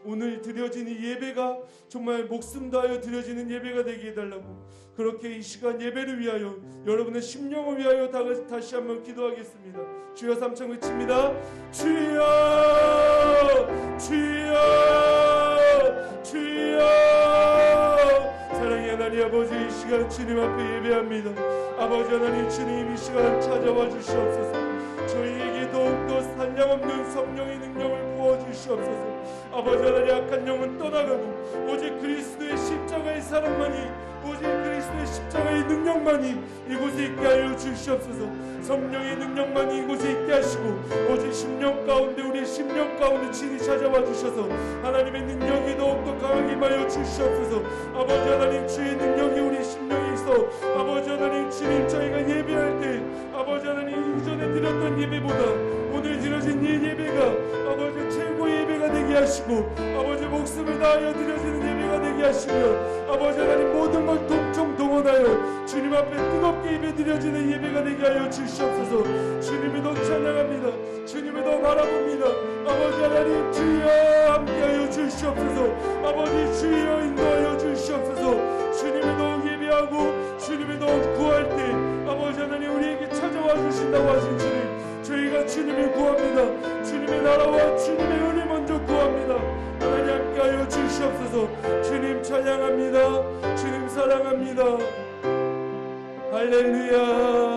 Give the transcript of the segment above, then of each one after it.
오늘 드려지는 예배가 정말 목숨 다하여 드려지는 예배가 되게 해달라고, 그렇게 이 시간 예배를 위하여 여러분의 심령을 위하여 다시 한번 기도하겠습니다. 주여 삼창 외칩니다. 주여 주여 주여. 사랑의 하나님 아버지, 이 시간 주님 앞에 예배합니다. 아버지 하나님, 주님 이 시간 찾아와 주시옵소서. 저희에게 더욱더 산량없는 성령의 능력을 부어주시옵소서. 아버지 하나님, 악한 영은 떠나가고 오직 그리스도의 십자가의 사랑만이, 오직 그리스도의 십자가의 능력만이 이곳에 있게 하여 주시옵소서. 성령의 능력만이 이곳에 있게 하시고 오직 심령 가운데, 우리의 심령 가운데 친히 찾아와 주셔서 하나님의 능력이 더욱더 강하게 임하여 주시옵소서. 아버지 하나님, 주의 능력이 우리 심령에 있어 아버지 하나님, 주님 저희가 예배할 때 아버지 하나님, 이전에 드렸던 예배보다 오늘 드려진 이 예배가 아버지 최고의 예배가 되게 하시고 아버지 목숨을 다하여 드려지는 예배가 되게 하시며 아버지 하나님, 모든 걸 동원하여 주님 앞에 뜨겁게 예배 드려지는 예배가 되게 하여 주시옵소서. 주님을 더 찬양합니다. 주님을 더 바라봅니다. 아버지 하나님, 주여 함께하여 주시옵소서. 아버지 주여 인도하여 주시옵소서. 주님을 더욱 예배하고 주님을 더욱 구할 때 아버지 하나님, 우리에게 찾아와 주신다고 하신 주님, 저희가 주님을 구합니다. 주님의 나라와 주님의 은혜 먼저 구합니다. 하나님 함께하여 주시옵소서. 주님 찬양합니다. 주님 사랑합니다. 할렐루야.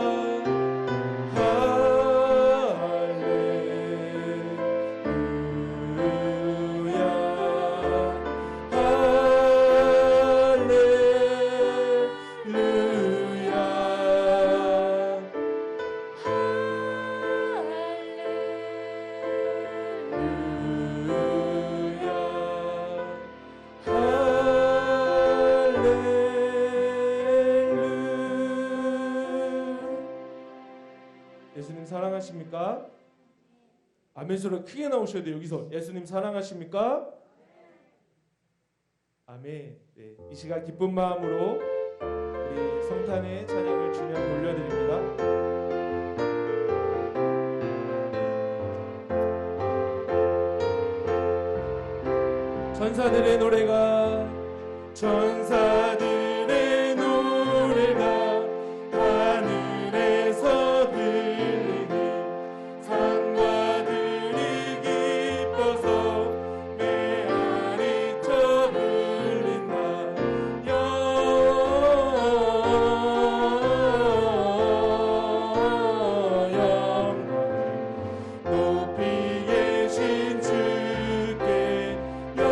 예수님 사랑하십니까? 아멘 소리 크게 나오셔야 돼요. 여기서 예수님 사랑하십니까? 아멘. 네, 이 시간 기쁜 마음으로 우리 성탄의 찬양을 주님 돌려드립니다. 천사들의 노래가, 천사들의 노래가 하늘에서 들리니 산과들이 기뻐서 메아리쳐 불린다. 영광을 높이 계신 주께 영광을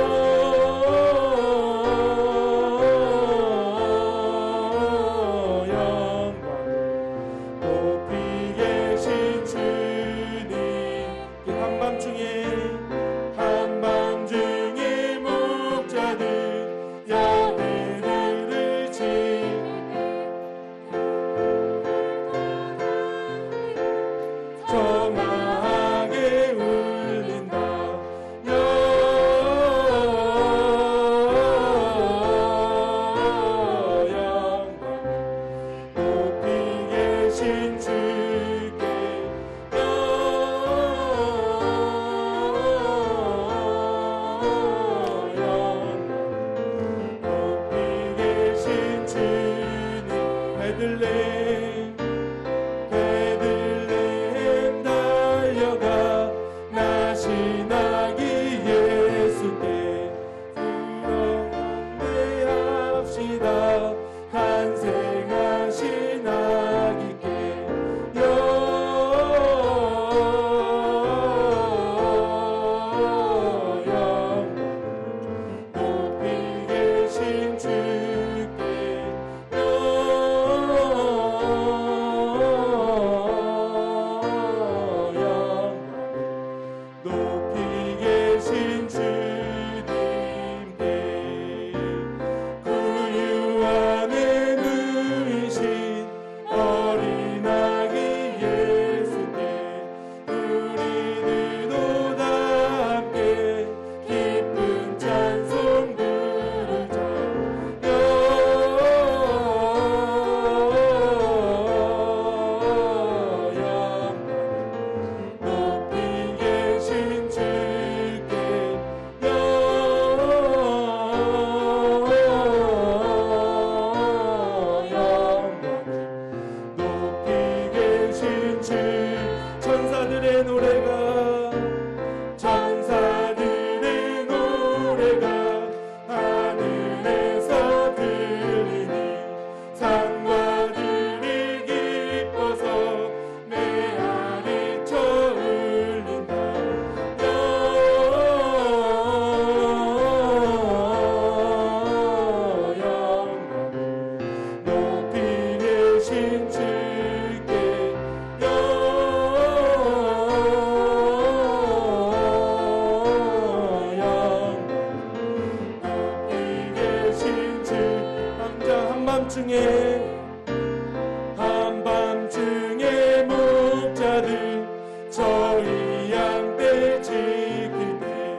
한밤중에 목자들 저희 양떼 지킬 때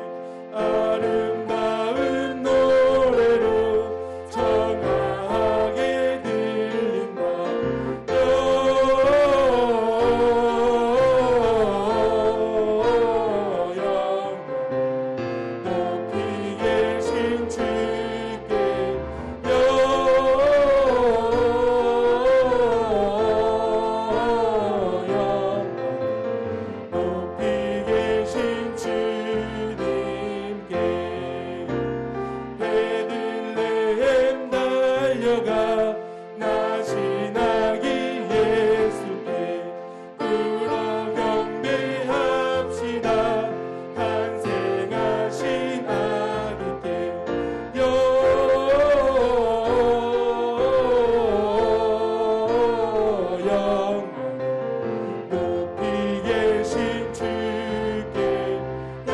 아름다운 노래로 청하게 들린다. 높이 계신 주께 높이 계신 주님께 베들레헴 달려가 나신 아기 예수께 불어 경배합시다. 탄생하신 아기께 영광 높이 계신 주께 영광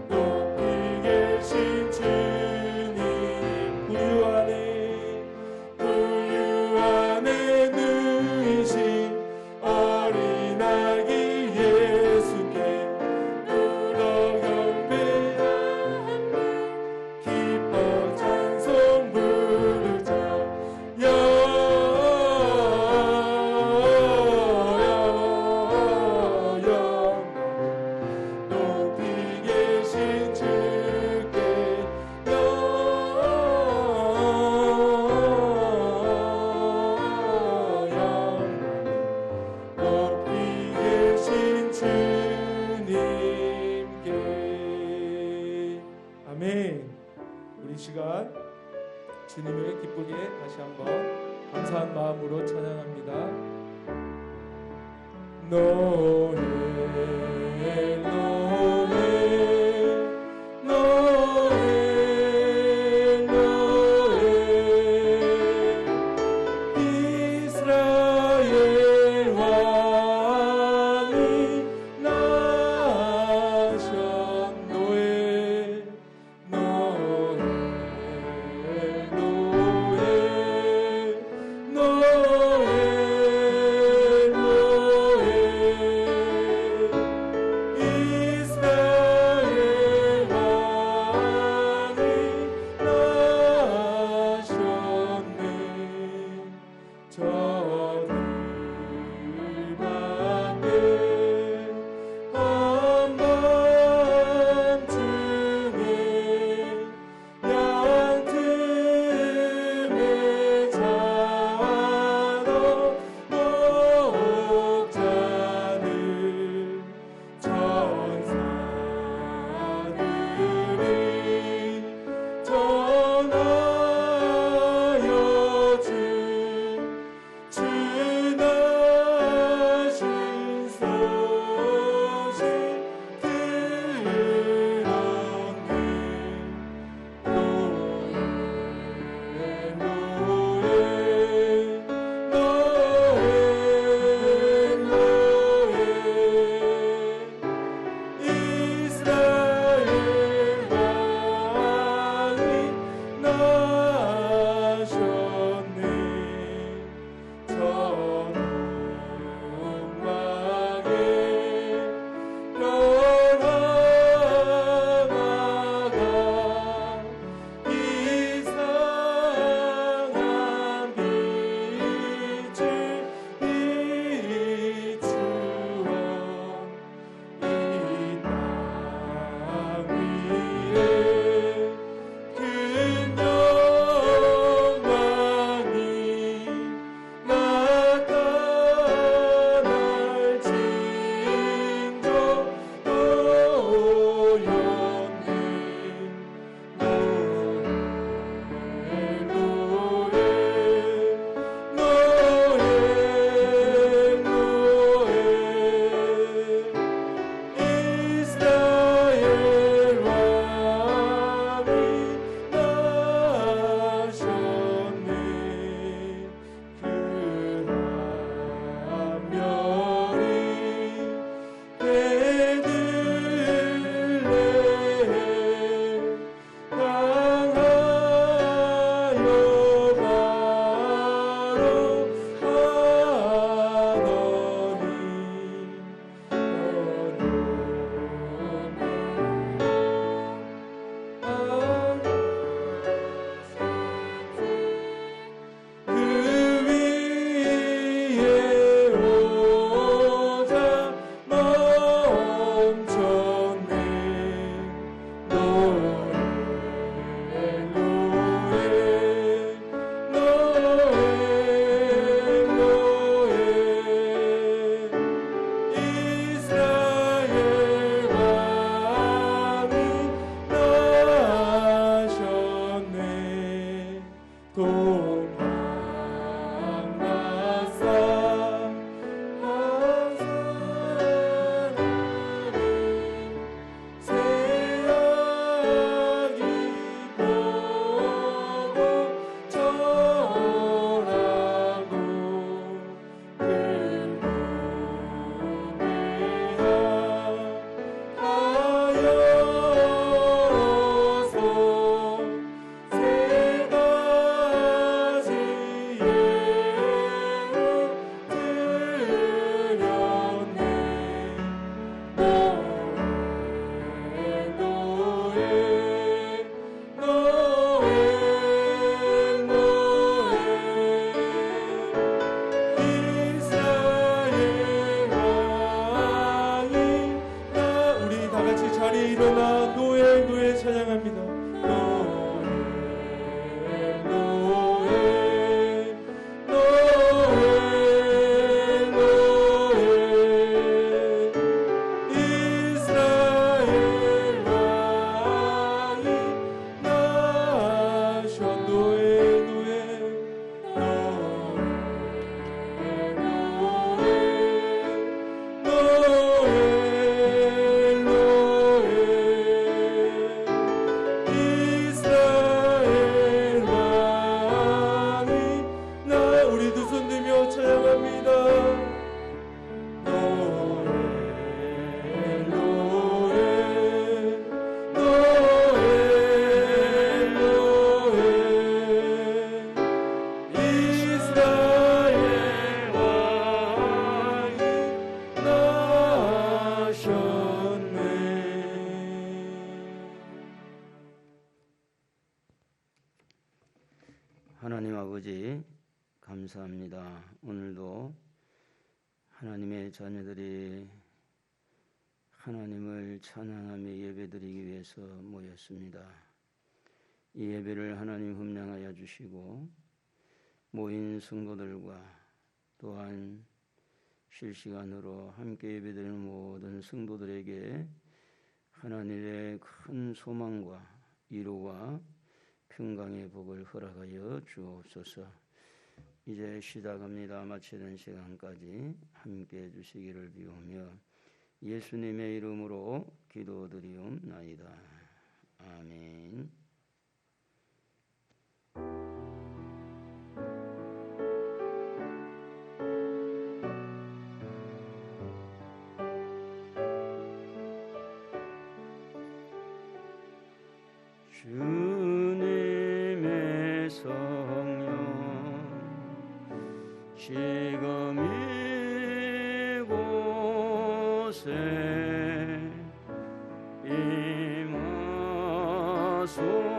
높이 계신 주님 구유 안에 누이신 어린아기 예수께 불어 경배하며 기뻐 찬송 부르자. 영광 높이 계신 주께 영광 높이 계신 주님께. 아멘. 우리 시간 주님을 기쁘게 다시 한번 감사한 마음으로 찬양합니다. 노엘 노엘 노엘 노엘 이스라엘 왕이 나셨노에 노엘 노엘 노엘 노엘 감사합니다. 오늘도 하나님의 자녀들이 하나님을 찬양하며 예배드리기 위해서 모였습니다. 이 예배를 하나님 흠량하여 주시고 모인 성도들과 또한 실시간으로 함께 예배드리는 모든 성도들에게 하나님의 큰 소망과 위로와 평강의 복을 허락하여 주옵소서. 이제 시작합니다. 마치는 시간까지 함께 해주시기를 비우며 예수님의 이름으로 기도드리옵나이다. 아멘. 주님의 성령 지금 이곳에 임하소서.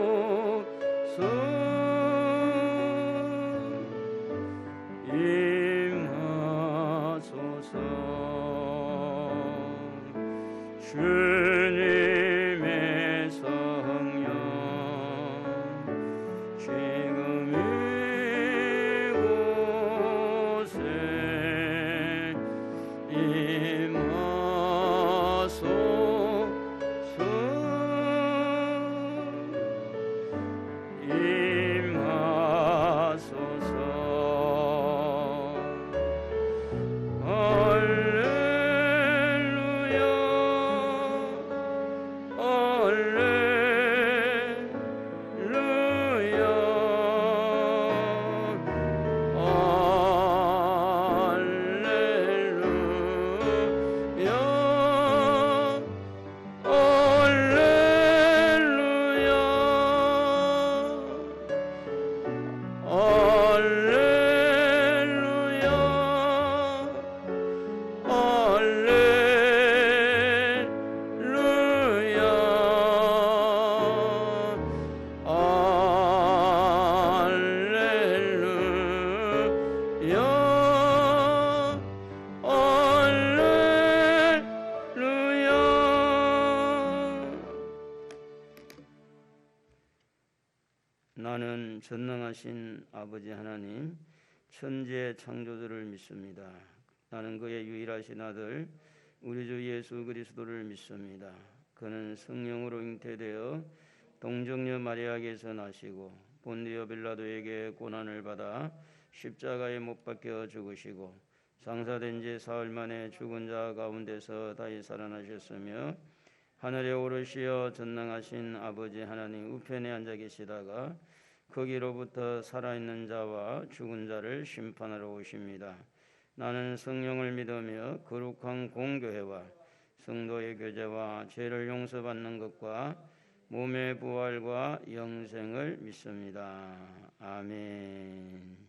주님의 성령 지금 이곳에 나는 전능하신 아버지 하나님 천지의 창조주를 믿습니다. 나는 그의 유일하신 아들 우리 주 예수 그리스도를 믿습니다. 그는 성령으로 잉태되어 동정녀 마리아에게서 나시고 본디오 빌라도에게 고난을 받아 십자가에 못 박혀 죽으시고 장사된 지 사흘 만에 죽은 자 가운데서 다시 살아나셨으며 하늘에 오르시어 전능하신 아버지 하나님 우편에 앉아 계시다가 거기로부터 살아있는 자와 죽은 자를 심판하러 오십니다. 나는 성령을 믿으며 거룩한 공교회와 성도의 교제와 죄를 용서받는 것과 몸의 부활과 영생을 믿습니다. 아멘.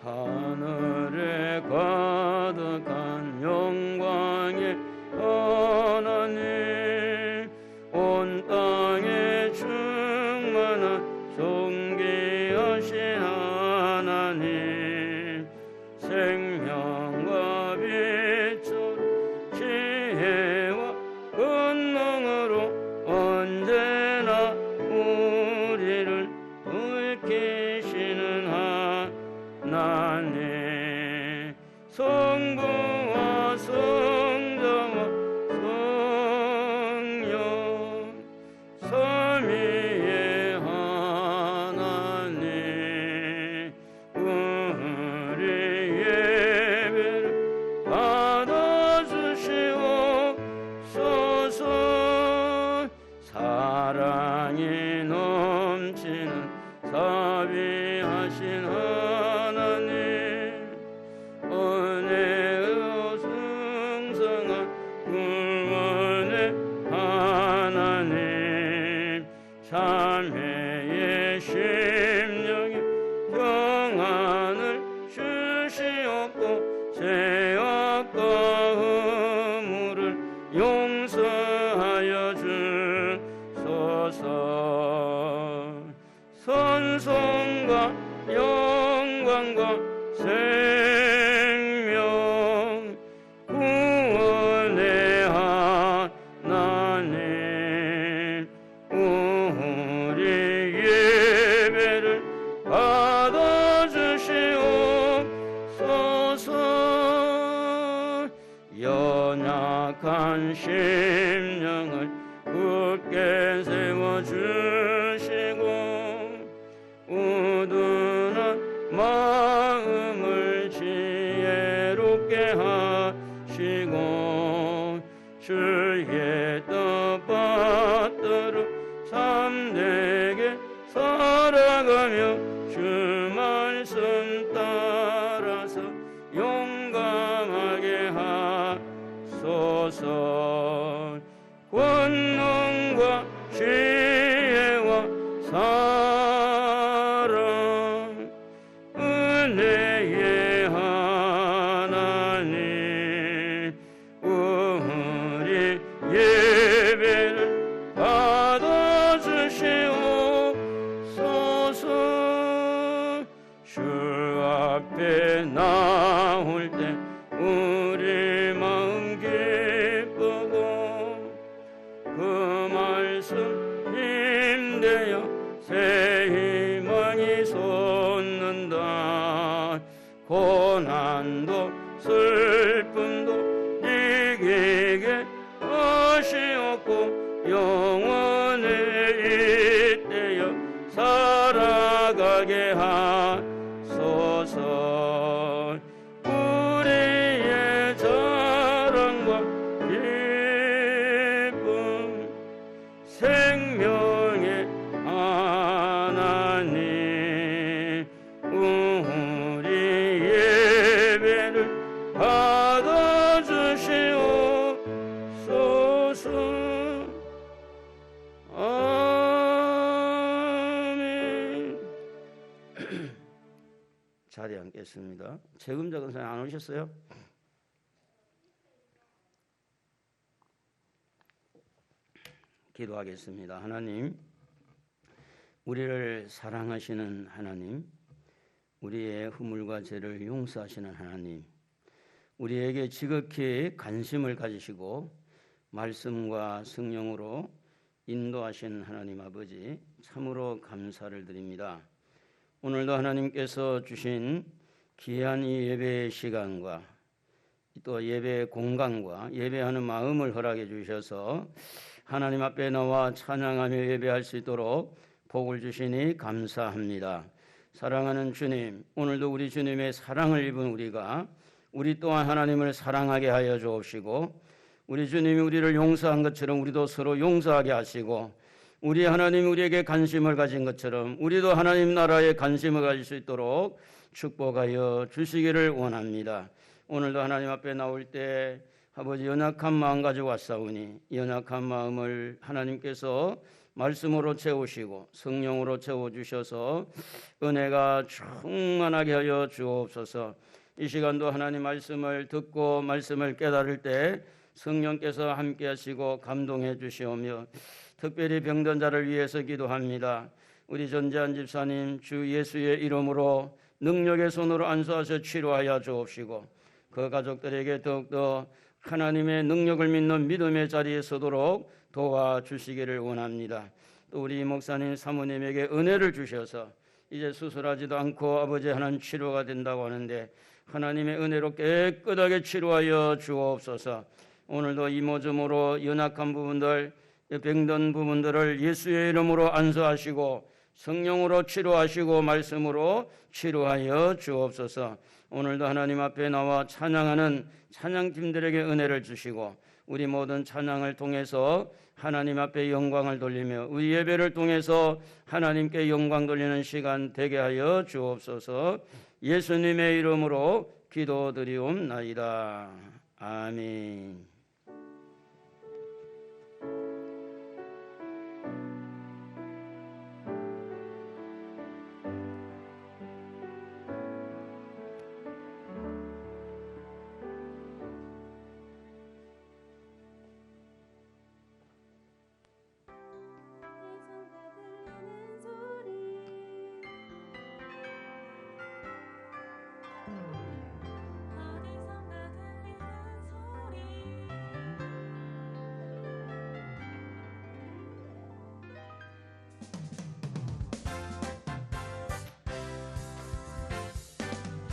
하늘에 가득한 영광의 하나님 온 땅에 충만한 존귀하신 하나님 생명과 빛으로 지혜와 권능으로 언제나 우리를 돌키시는 하나님 성부와 성자와 성령 삼위의 하나님 우리 예배를 받아주시옵소서. 사랑이 넘치는 자비하신 하나님 은혜로 승성한 구원의 하나님 참회의 심령에 평안을 주시옵고 죄악과 허물을 주옵소서. 선성과 영광과 생명 구원의 하나님, 우리 예배를 받아주시옵소서. 연약한 심령을 굳게 세워주시고 우둔한 마음을 지혜롭게 하시고 주의 뜻 받들어 참되게 살아가며 주 말씀 따라서 용감하게 하소서. 권능과 지혜와 사랑 은혜의 하나님, 우리 예배를 받아주시옵소서. 주 앞에 나올 때 우리 마음 기쁘고 그 말씀 힘되어 새 희망이 솟는다. 고난도 슬픔도 이기게 하시옵고 영원히 이때여 살아가게 하소서. 우리의 자랑과 기쁨 생명의 하나님, 우리 예배를 받아주시옵소서. 아멘. 자리에 앉겠습니다. 재금자 권사님 안 오셨어요? 기도하겠습니다. 하나님, 우리를 사랑하시는 하나님, 우리의 허물과 죄를 용서하시는 하나님, 우리에게 지극히 관심을 가지시고 말씀과 성령으로 인도하신 하나님 아버지, 참으로 감사를 드립니다. 오늘도 하나님께서 주신 귀한 이 예배의 시간과 또 예배의 공간과 예배하는 마음을 허락해 주셔서 하나님 앞에 나와 찬양하며 예배할 수 있도록 복을 주시니 감사합니다. 사랑하는 주님, 오늘도 우리 주님의 사랑을 입은 우리 또한 하나님을 사랑하게 하여 주옵시고, 우리 주님이 우리를 용서한 것처럼 우리도 서로 용서하게 하시고, 우리 하나님이 우리에게 관심을 가진 것처럼 우리도 하나님 나라에 관심을 가질 수 있도록 축복하여 주시기를 원합니다. 오늘도 하나님 앞에 나올 때 아버지, 연약한 마음 가지고 왔사오니 연약한 마음을 하나님께서 말씀으로 채우시고 성령으로 채워주셔서 은혜가 충만하게 하여 주옵소서. 이 시간도 하나님 말씀을 듣고 말씀을 깨달을 때 성령께서 함께 하시고 감동해 주시오며, 특별히 병든 자를 위해서 기도합니다. 우리 전재한 집사님 주 예수의 이름으로 능력의 손으로 안수하셔 치료하여 주옵시고, 그 가족들에게 더욱더 하나님의 능력을 믿는 믿음의 자리에 서도록 도와주시기를 원합니다. 또 우리 목사님 사모님에게 은혜를 주셔서 이제 수술하지도 않고 아버지 하나님 치료가 된다고 하는데 하나님의 은혜로 깨끗하게 치료하여 주옵소서. 오늘도 이모저모로 연약한 부분들, 병든 부분들을 예수의 이름으로 안수하시고 성령으로 치료하시고 말씀으로 치료하여 주옵소서. 오늘도 하나님 앞에 나와 찬양하는 찬양팀들에게 은혜를 주시고 우리 모든 찬양을 통해서 하나님 앞에 영광을 돌리며 우리 예배를 통해서 하나님께 영광 돌리는 시간 되게 하여 주옵소서. 예수님의 이름으로 기도드리옵나이다. 아멘.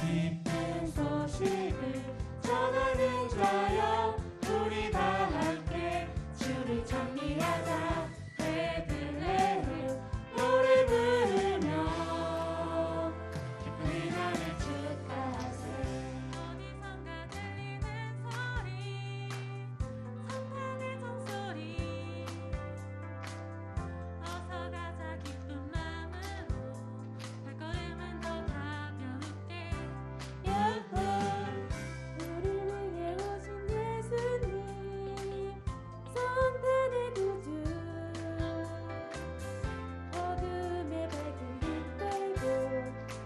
기쁜 소식을 전하는 자여 우리 다 함께 주를 찬미하자. 베들레헴 노래 부르며 기쁜 이날을 축하하세. 어디선가 들리는 소리, 성탄의 종소리. 어서 가자 기쁜 마음으로, 발걸음은 더 가볍게. 야호 우리를 위해 오신 예수님 성탄의 구주. 어둠의 밝은 빛 들고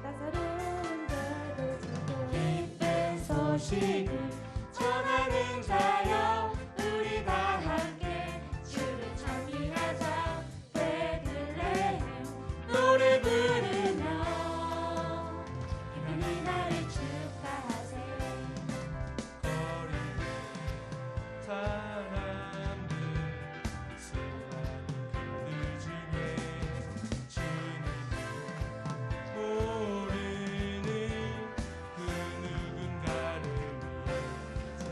따사로운 자도 주고 기쁜 소식을 전하는 자여 우리 다 함께 주를 찬미하자. 베들레헴 노래 부르며 기쁜 이날을 축하하세. 사람들 수많은 중에 주님을 모르는 그 누군가를 위해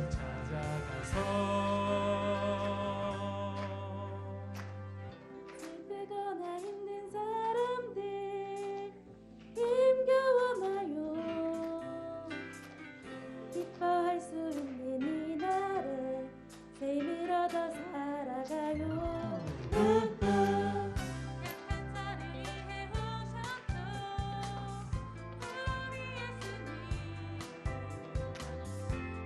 찾아가서 슬프거나 힘든 사람들 힘겨워마요. 기뻐할 수 있는 이날에 새 힘을 얻어 살아가요. 우후. 약한 자를 위해 오셨죠, 우리 예수님.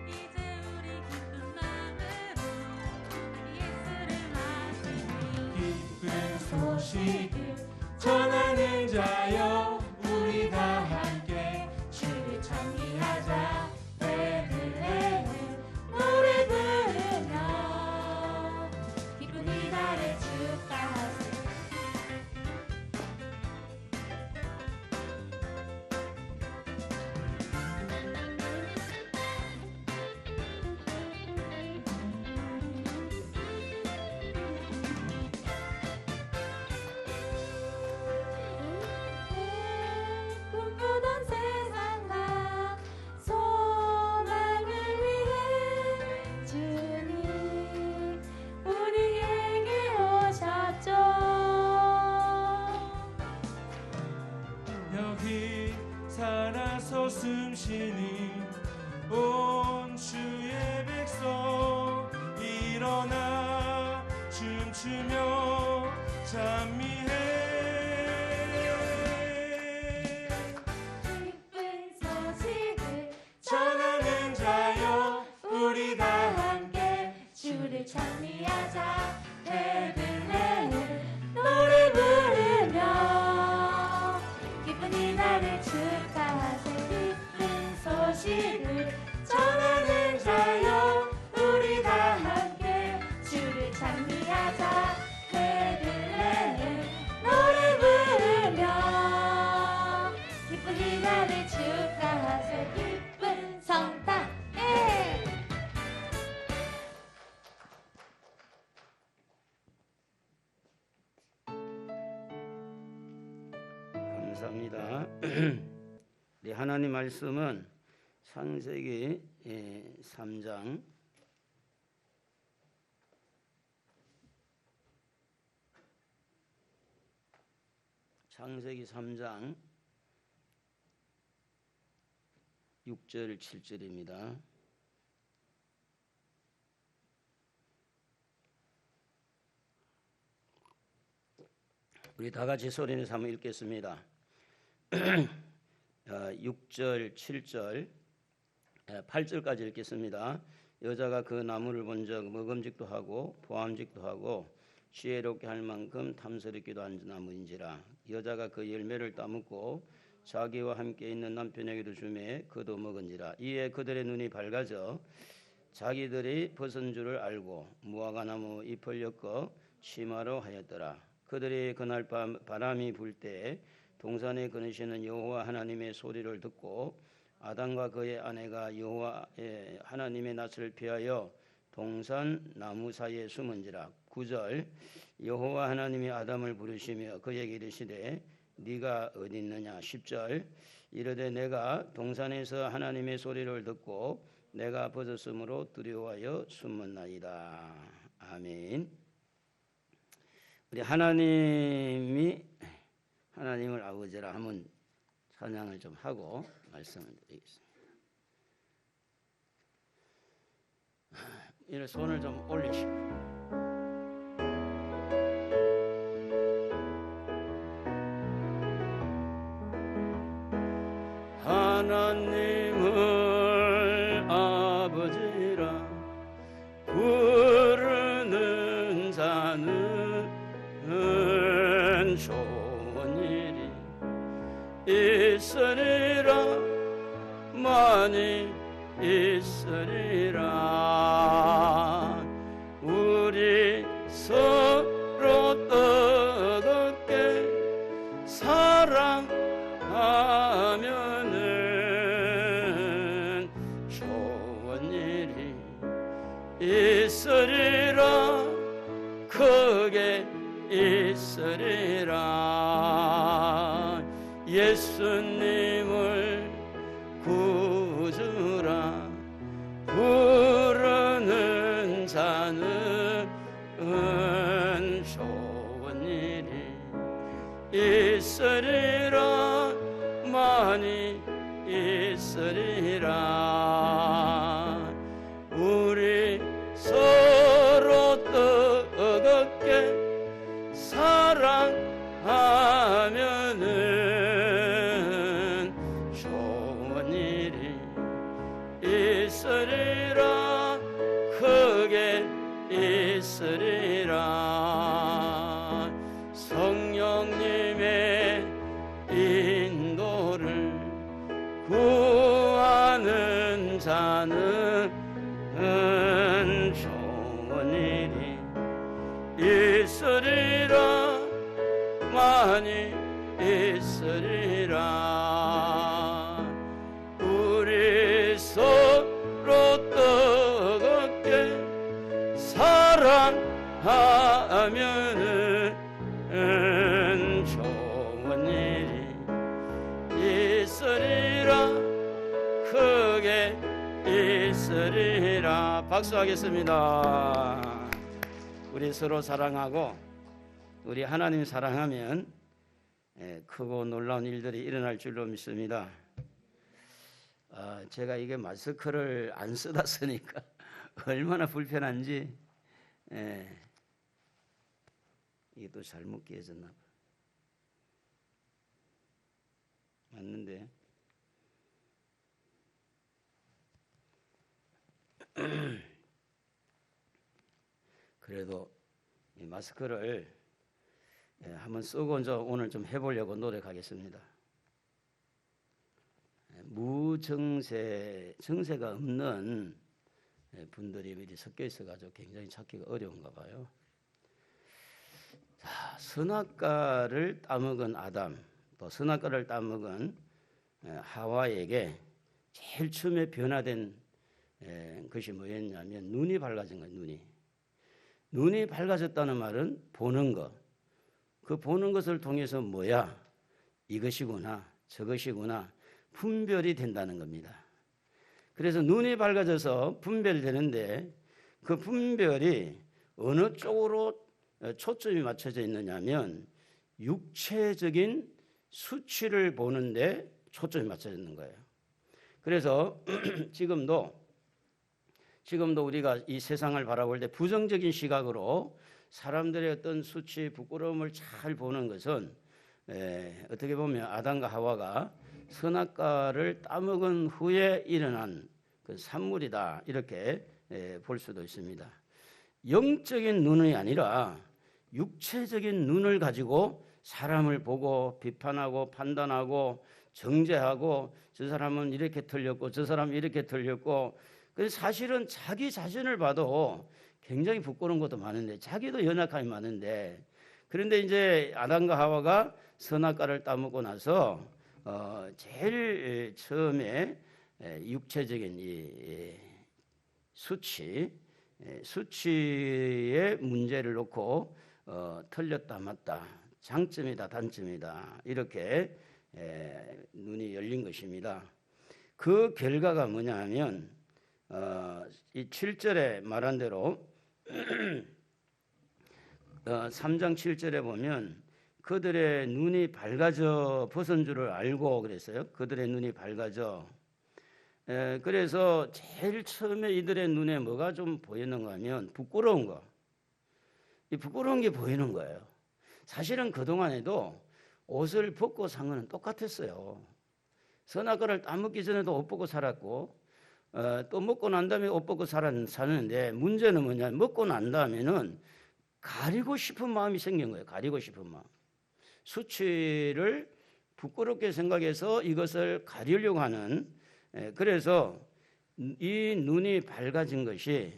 이제 우리 기쁜 마음으로 우리 예수를 맞이니. 기쁜 소식을 전하는 자여 우리 다 함께 주를 찬미하자. 베들레헴 노래 부르며 기쁜 이날을 축하하세. 꿈꾸던 세상과 소망을 위해 주님 우리에게 오셨죠. 여기 살아서 숨쉬는 온 주의 백성 일어나 춤추며 찬미해. 기쁜 소식을 전하는 자여 우리 다 함께 주를 찬미하자. 베들레헴 노래 부르며 기쁜 이날을 축하하세. 기쁜 소식을 전하는 자여 우리 다 함께 주를 찬미하자. 베들레헴 노래 부르며 기쁜 이날을 축하하세. 기쁜 성탄. 예! 감사합니다. 네, 하나님 말씀은 창세기 3장 창세기 3장 6절 7절입니다. 우리 다 같이 소리내서 한번 읽겠습니다. 6절, 7절, 8절까지 읽겠습니다. 여자가 그 나무를 본 적 먹음직도 하고 보암직도 하고 지혜롭게 할 만큼 탐스럽기도 한 나무인지라. 여자가 그 열매를 따먹고 자기와 함께 있는 남편에게도 주매 그도 먹은지라. 이에 그들의 눈이 밝아져 자기들이 벗은 줄을 알고 무화과 나무 잎을 엮어 치마로 하였더라. 그들이 그날 밤 바람이 불 때 동산에 거느시는 여호와 하나님의 소리를 듣고 아담과 그의 아내가 여호와 하나님의 낯을 피하여 동산 나무 사이에 숨은지라. 9절 여호와 하나님이 아담을 부르시며 그에게 이르시되 네가 어디 있느냐. 10절 이르되 내가 동산에서 하나님의 소리를 듣고 내가 벗었으므로 두려워하여 숨었나이다. 아멘. 우리 하나님을 아버지라 하면 찬양을 좀 하고 말씀을 드리겠습니다. 이런 손을 좀 올리시고 하나님을 아버지라 부르는 자는 좋은 일이 있으리라 많이 있으리라. 우리 서로 뜨겁게 사랑하면은 좋은 일이 있으리라. 크게 있으리라. 예수님을 구주라 부르는 자는 좋은 일이 있으리라. 많이 있으리라. 우리 서로 뜨겁게 사랑하면은 좋은 일이 있으리라. 크게 있으리라. 성령님의 인도를 구하는 자는 좋은 일이 있으리라. 많이 있으리라. 우리 서로 뜨겁게 사랑하면은 좋은 일이 있으리라. 크게 있으리라. 박수하겠습니다. 우리 서로 사랑하고 우리 하나님 사랑하면 크고 놀라운 일들이 일어날 줄로 믿습니다. 제가 이게 마스크를 안 쓰다 쓰니까 얼마나 불편한지 이게 또 잘못 끼어졌나 봐. 맞는데 그래도 이 마스크를 한번 쓰고 오늘 좀 해보려고 노력하겠습니다. 정세가 없는 분들이 미리 섞여 있어가지고 굉장히 찾기가 어려운가 봐요. 자, 선악과를 따먹은 아담, 또 선악과를 따먹은 하와에게 제일 처음에 변화된 것이 뭐였냐면 눈이 밝아진 거예요. 눈이 밝아졌다는 말은 보는 것. 그 보는 것을 통해서 뭐야? 이것이구나, 저것이구나 분별이 된다는 겁니다. 그래서 눈이 밝아져서 분별되는데 그 분별이 어느 쪽으로 초점이 맞춰져 있느냐면 육체적인 수치를 보는데 초점이 맞춰져 있는 거예요. 그래서 지금도 우리가 이 세상을 바라볼 때 부정적인 시각으로 사람들의 어떤 수치, 부끄러움을 잘 보는 것은 어떻게 보면 아담과 하와가 선악과를 따먹은 후에 일어난 그 산물이다 이렇게 볼 수도 있습니다. 영적인 눈이 아니라 육체적인 눈을 가지고 사람을 보고 비판하고 판단하고 정죄하고 저 사람은 이렇게 틀렸고 저 사람은 이렇게 틀렸고 사실은 자기 자신을 봐도 굉장히 부끄러운 것도 많은데 자기도 연약함이 많은데 그런데 이제 아담과 하와가 선악과를 따먹고 나서 제일 처음에 육체적인 이 수치의 문제를 놓고 틀렸다 맞다 장점이다, 단점이다. 이렇게 눈이 열린 것입니다. 그 결과가 뭐냐 하면 이 7절에 말한 대로 3장 7절에 보면 그들의 눈이 밝아져 벗은 줄을 알고 그랬어요. 그들의 눈이 밝아져. 그래서 제일 처음에 이들의 눈에 뭐가 좀 보이는가 하면 부끄러운 거. 이 부끄러운 게 보이는 거예요. 사실은 그동안에도 옷을 벗고 산 거는 똑같았어요. 선악과를 따먹기 전에도 옷 벗고 살았고 또 먹고 난 다음에 옷 벗고 사는데 문제는 뭐냐, 먹고 난 다음에는 가리고 싶은 마음이 생긴 거예요. 가리고 싶은 마음. 수치를 부끄럽게 생각해서 이것을 가리려고 하는, 그래서 이 눈이 밝아진 것이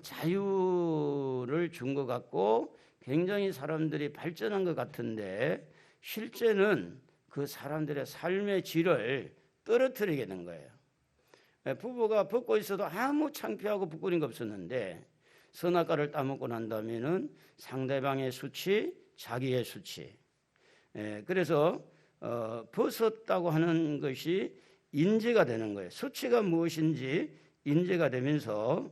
자유를 준 것 같고 굉장히 사람들이 발전한 것 같은데 실제는 그 사람들의 삶의 질을 떨어뜨리게 된 거예요. 부부가 벗고 있어도 아무 창피하고 부끄러운 거 없었는데 선악과를 따먹고 난 다음에는 상대방의 수치, 자기의 수치. 그래서 벗었다고 하는 것이 인지가 되는 거예요. 수치가 무엇인지 인지가 되면서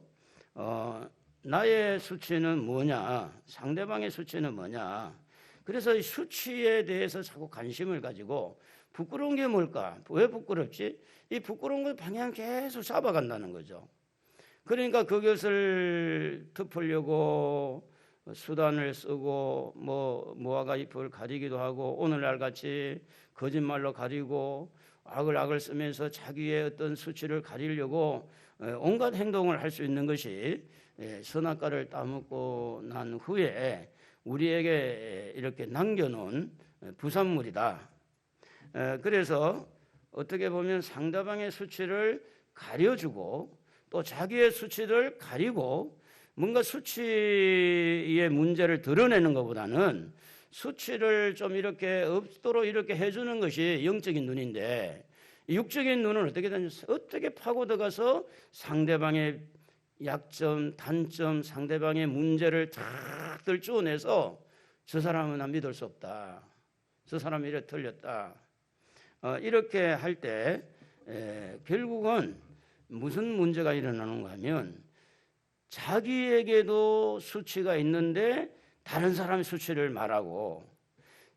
나의 수치는 뭐냐, 상대방의 수치는 뭐냐. 그래서 이 수치에 대해서 자꾸 관심을 가지고 부끄러운 게 뭘까? 왜 부끄럽지? 이 부끄러운 걸 방향 계속 잡아간다는 거죠. 그러니까 그것을 덮으려고 수단을 쓰고 무화과 잎을 가리기도 하고 오늘날 같이 거짓말로 가리고 악을 쓰면서 자기의 어떤 수치를 가리려고 온갖 행동을 할 수 있는 것이 선악과를 따먹고 난 후에 우리에게 이렇게 남겨놓은 부산물이다. 그래서 어떻게 보면 상대방의 수치를 가려주고 또 자기의 수치를 가리고 뭔가 수치의 문제를 드러내는 것보다는 수치를 좀 이렇게 없도록 이렇게 해주는 것이 영적인 눈인데 육적인 눈은 어떻게 파고 들어가서 상대방의 약점, 단점, 상대방의 문제를 다 들추어내서 저 사람은 난 믿을 수 없다. 저 사람이 이래 틀렸다. 이렇게 할 때 결국은 무슨 문제가 일어나는가 하면 자기에게도 수치가 있는데 다른 사람의 수치를 말하고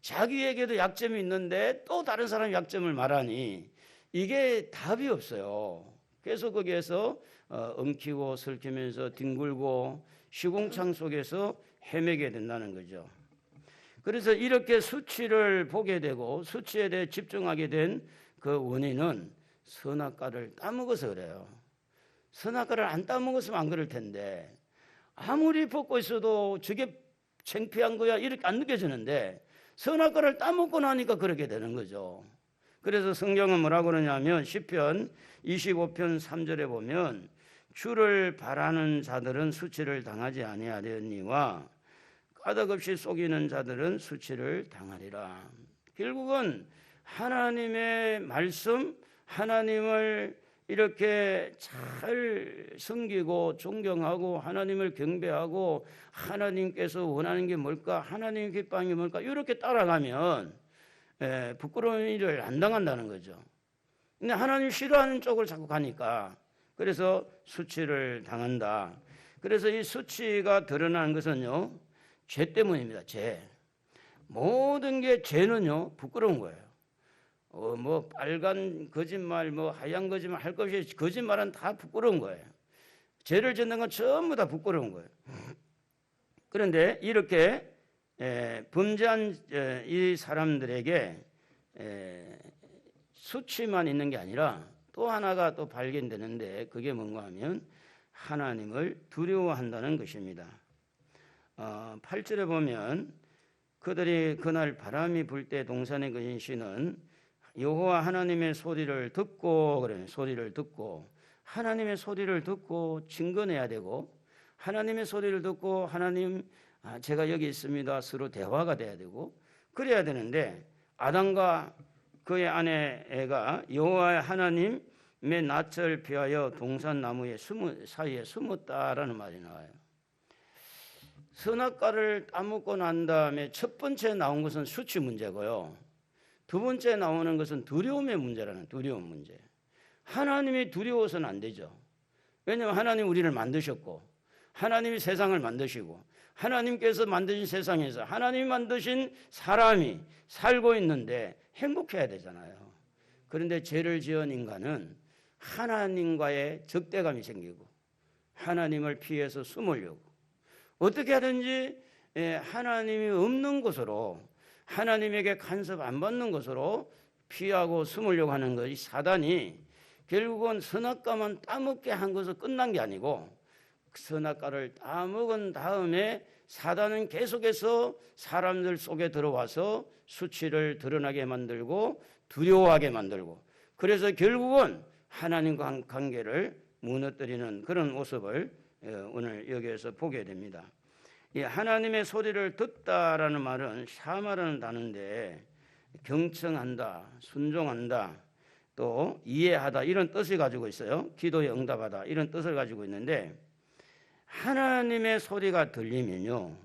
자기에게도 약점이 있는데 또 다른 사람의 약점을 말하니 이게 답이 없어요. 그래서 거기에서 엉키고 설키면서 뒹굴고 시궁창 속에서 헤매게 된다는 거죠. 그래서 이렇게 수치를 보게 되고 수치에 대해 집중하게 된 그 원인은 선악과를 따먹어서 그래요. 선악과를 안 따먹었으면 안 그럴 텐데 아무리 벗고 있어도 저게 창피한 거야 이렇게 안 느껴지는데 선악과를 따먹고 나니까 그렇게 되는 거죠. 그래서 성경은 뭐라고 그러냐면 시편 25편 3절에 보면 주를 바라는 자들은 수치를 당하지 아니하려니와 까닭없이 속이는 자들은 수치를 당하리라. 결국은 하나님의 말씀, 하나님을 이렇게 잘 섬기고 존경하고 하나님을 경배하고 하나님께서 원하는 게 뭘까, 하나님의 기뻐하는 게 뭘까 이렇게 따라가면 부끄러운 일을 안 당한다는 거죠. 근데 하나님 싫어하는 쪽을 자꾸 가니까 그래서 수치를 당한다. 그래서 이 수치가 드러나는 것은요 죄 때문입니다. 죄. 모든 게 죄는요 부끄러운 거예요. 뭐 빨간 거짓말, 뭐 하얀 거짓말 할 것 없이 거짓말은 다 부끄러운 거예요. 죄를 짓는 건 전부 다 부끄러운 거예요. 그런데 이렇게 범죄한 이 사람들에게 수치만 있는 게 아니라 또 하나가 또 발견되는데 그게 뭔가 하면 하나님을 두려워한다는 것입니다. 8절에 보면 그들이 그날 바람이 불 때 동산에 거진 씨는 여호와 하나님의 소리를 듣고 그래요. 소리를 듣고 하나님의 소리를 듣고 증거내야 되고 하나님의 소리를 듣고 하나님 제가 여기 있습니다. 서로 대화가 돼야 되고 그래야 되는데 아담과 그의 아내 애가 여호와 하나님의 낯을 피하여 동산 나무의 사이에 숨었다라는 말이 나와요. 선악과를 따먹고 난 다음에 첫 번째 나온 것은 수치 문제고요. 두 번째 나오는 것은 두려움의 문제라는 두려움 문제. 하나님이 두려워서는 안 되죠. 왜냐하면 하나님 우리를 만드셨고 하나님이 세상을 만드시고 하나님께서 만드신 세상에서 하나님이 만드신 사람이 살고 있는데 행복해야 되잖아요. 그런데 죄를 지은 인간은 하나님과의 적대감이 생기고 하나님을 피해서 숨으려고 어떻게 하든지 하나님이 없는 곳으로 하나님에게 간섭 안 받는 곳으로 피하고 숨으려고 하는 것이 사단이 결국은 선악과만 따먹게 한 것은 끝난 게 아니고 선악과를 따먹은 다음에 사단은 계속해서 사람들 속에 들어와서 수치를 드러나게 만들고 두려워하게 만들고 그래서 결국은 하나님과 관계를 무너뜨리는 그런 모습을 오늘 여기에서 보게 됩니다. 이 하나님의 소리를 듣다라는 말은 샤마라는 단어인데 경청한다, 순종한다, 또 이해하다 이런 뜻을 가지고 있어요. 기도에 응답하다 이런 뜻을 가지고 있는데 하나님의 소리가 들리면요,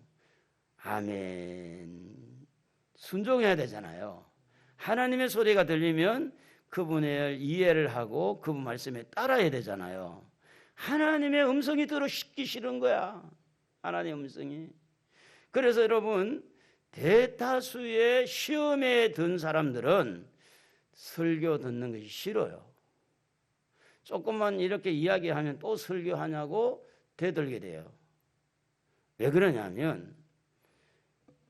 아멘, 순종해야 되잖아요. 하나님의 소리가 들리면 그분의 이해를 하고 그분 말씀에 따라야 되잖아요. 하나님의 음성이 들어듣기 싫은 거야. 하나님의 음성이. 그래서 여러분 대다수의 시험에 든 사람들은 설교 듣는 것이 싫어요. 조금만 이렇게 이야기하면 또 설교하냐고 대들게 돼요. 왜 그러냐면